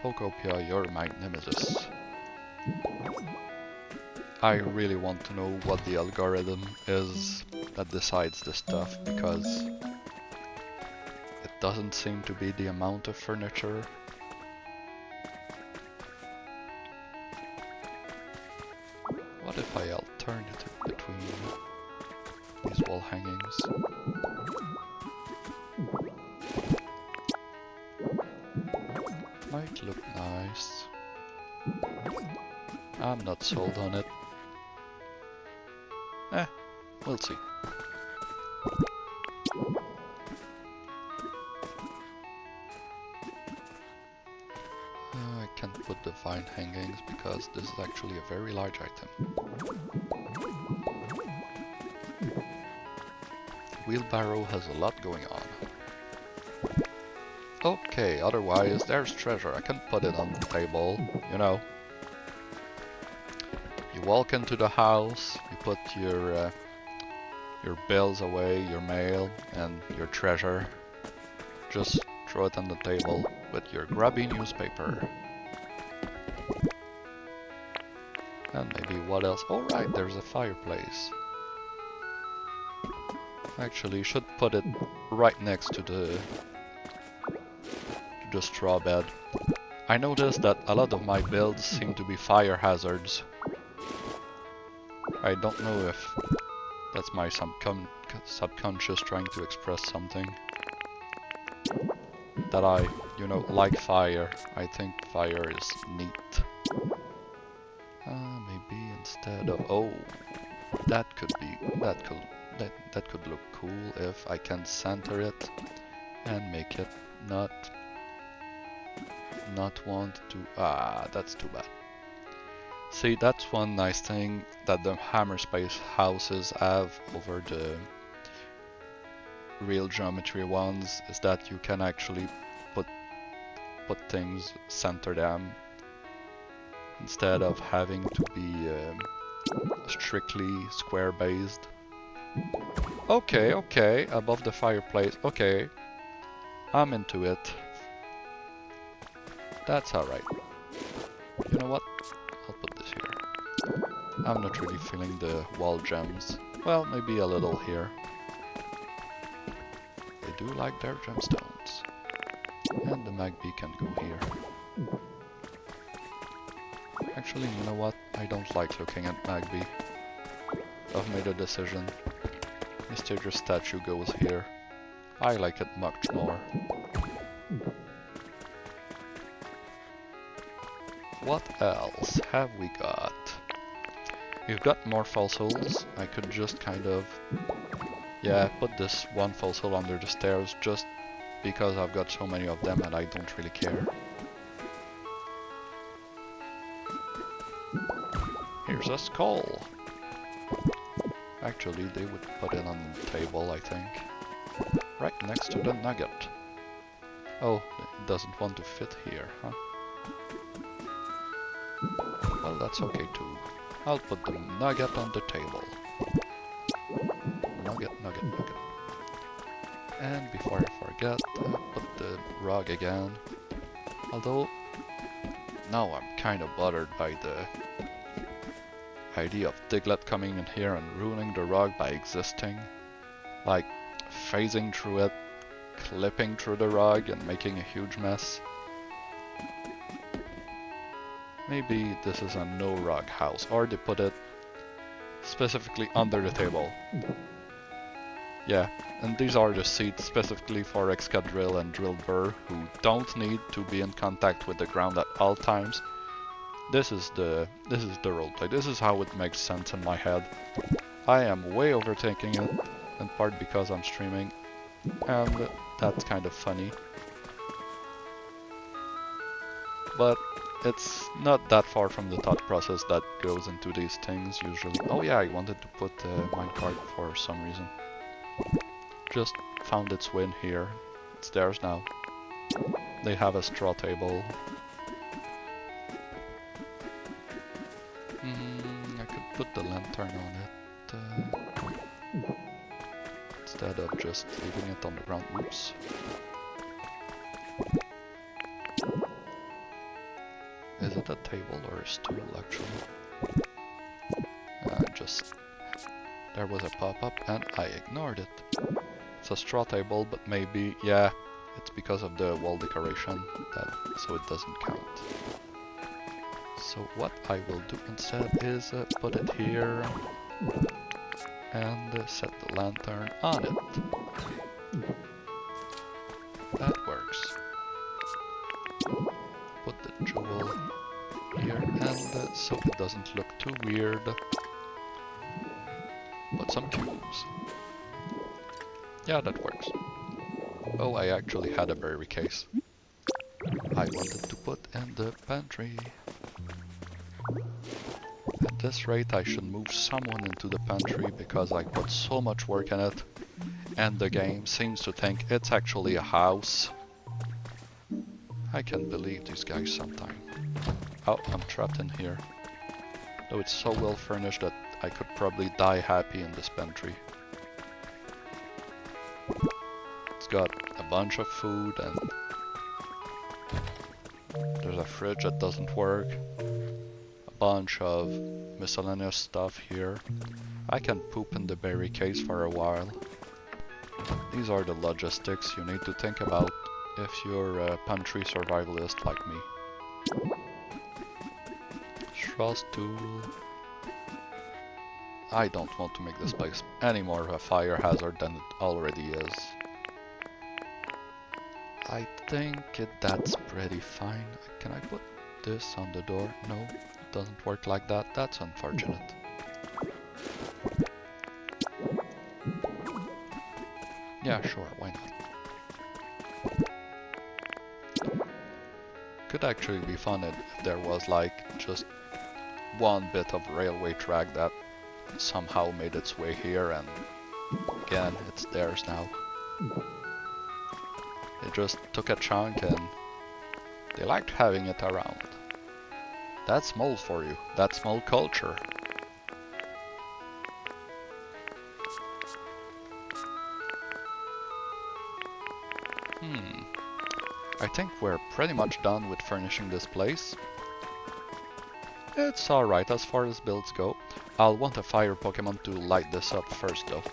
Pokopia, you're my nemesis. I really want to know what the algorithm is that decides this stuff, because it doesn't seem to be the amount of furniture. What if I alternate it between these wall hangings? Might look nice. I'm not sold on it. We'll see. I can't put the vine hangings because this is actually a very large item. Wheelbarrow has a lot going on. Okay, otherwise there's treasure. I can put it on the table, you know. You walk into the house, you put your bills away, your mail, and your treasure. Just throw it on the table with your grubby newspaper. And maybe what else? Oh right, there's a fireplace. Actually, you should put it right next to the straw bed. I noticed that a lot of my builds seem to be fire hazards. I don't know if that's my subconscious trying to express something. That I, you know, like fire. I think fire is neat. Maybe instead of... Oh, that could look cool if I can center it and make it not want to... that's too bad. See, that's one nice thing that the Hammerspace houses have over the real geometry ones, is that you can actually put things, center them, instead of having to be strictly square based. Okay, above the fireplace, okay, I'm into it. That's alright. You know what? I'll put this here. I'm not really feeling the wall gems. Well, maybe a little here. They do like their gemstones. And the Magpie can go here. Actually, you know what? I don't like looking at Magpie. I've made a decision. Mysterious statue goes here. I like it much more. What else have we got? We've got more fossils. I could just kind of... yeah, put this one fossil under the stairs just because I've got so many of them and I don't really care. Here's a skull. Actually, they would put it on the table, I think. Right next to the nugget. Oh, it doesn't want to fit here, huh? Well, that's okay too. I'll put the nugget on the table. Nugget. And before I forget, put the rug again. Although, now I'm kind of bothered by the idea of Diglett coming in here and ruining the rug by existing. Like, phasing through it, clipping through the rug and making a huge mess. Maybe this is a no rug house, or they put it specifically under the table. Yeah, and these are the seats specifically for Excadrill and Drillbur, who don't need to be in contact with the ground at all times. This is the roleplay. This is how it makes sense in my head. I am way overthinking it, in part because I'm streaming, and that's kind of funny. But it's not that far from the thought process that goes into these things usually. Oh yeah, I wanted to put a minecart for some reason. Just found its way in here. It's theirs now. They have a straw table. I could put the lantern on it instead of just leaving it on the ground. Oops. Is it a table or a stool actually? There was a pop-up and I ignored it. It's a straw table, but maybe, yeah, it's because of the wall decoration, so it doesn't count. So what I will do instead is put it here and set the lantern on it. That works. Put the jewel here, and so it doesn't look too weird. Put some cubes. Yeah, that works. Oh, I actually had a berry case. I wanted to put in the pantry. At this rate, I should move someone into the pantry because I put so much work in it, and the game seems to think it's actually a house. I can believe these guys sometimes. Oh, I'm trapped in here. Though it's so well furnished that I could probably die happy in this pantry. It's got a bunch of food and there's a fridge that doesn't work. A bunch of miscellaneous stuff here. I can poop in the berry case for a while. These are the logistics you need to think about if you're a pantry survivalist like me. Straw stool. I don't want to make this place any more of a fire hazard than it already is. I think that's pretty fine. Can I put this on the door? No, it doesn't work like that. That's unfortunate. Yeah, sure, why not? Could actually be fun if there was like just one bit of railway track that somehow made its way here, and again, it's theirs now. They just took a chunk and they liked having it around. That's mole for you. That's mole culture. I think we're pretty much done with furnishing this place. It's alright as far as builds go. I'll want a fire Pokemon to light this up first though.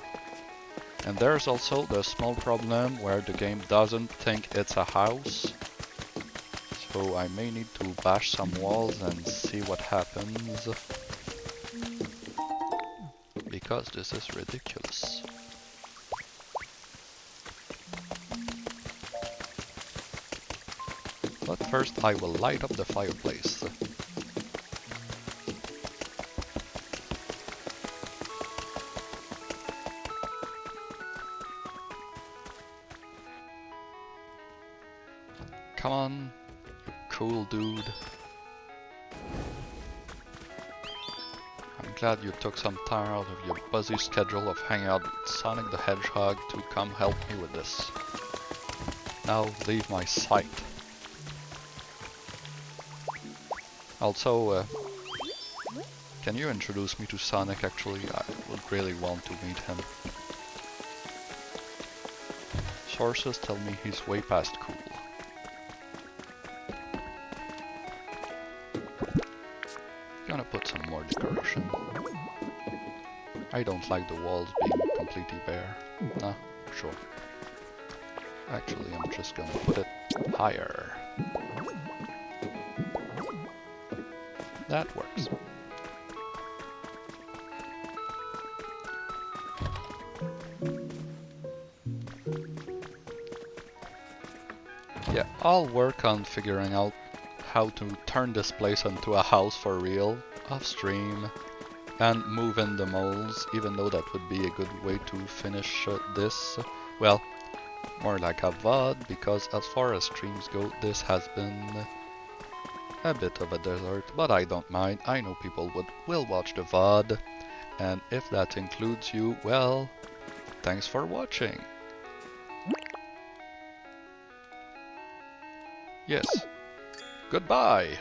And there's also the small problem where the game doesn't think it's a house. So I may need to bash some walls and see what happens. Because this is ridiculous. But first I will light up the fireplace. Come on, you cool dude. I'm glad you took some time out of your busy schedule of hanging out with Sonic the Hedgehog to come help me with this. Now leave my sight. Also, can you introduce me to Sonic actually? I would really want to meet him. sources tell me he's way past cool. Gonna put some more decoration. I don't like the walls being completely bare. Nah, sure. Actually, I'm just gonna put it higher. That works. Yeah, I'll work on figuring out how to turn this place into a house for real, off stream, and move in the moles, even though that would be a good way to finish this. Well, more like a VOD, because as far as streams go, this has been a bit of a desert, but I don't mind. I know people will watch the VOD, and if that includes you, well, thanks for watching. Yes. Goodbye!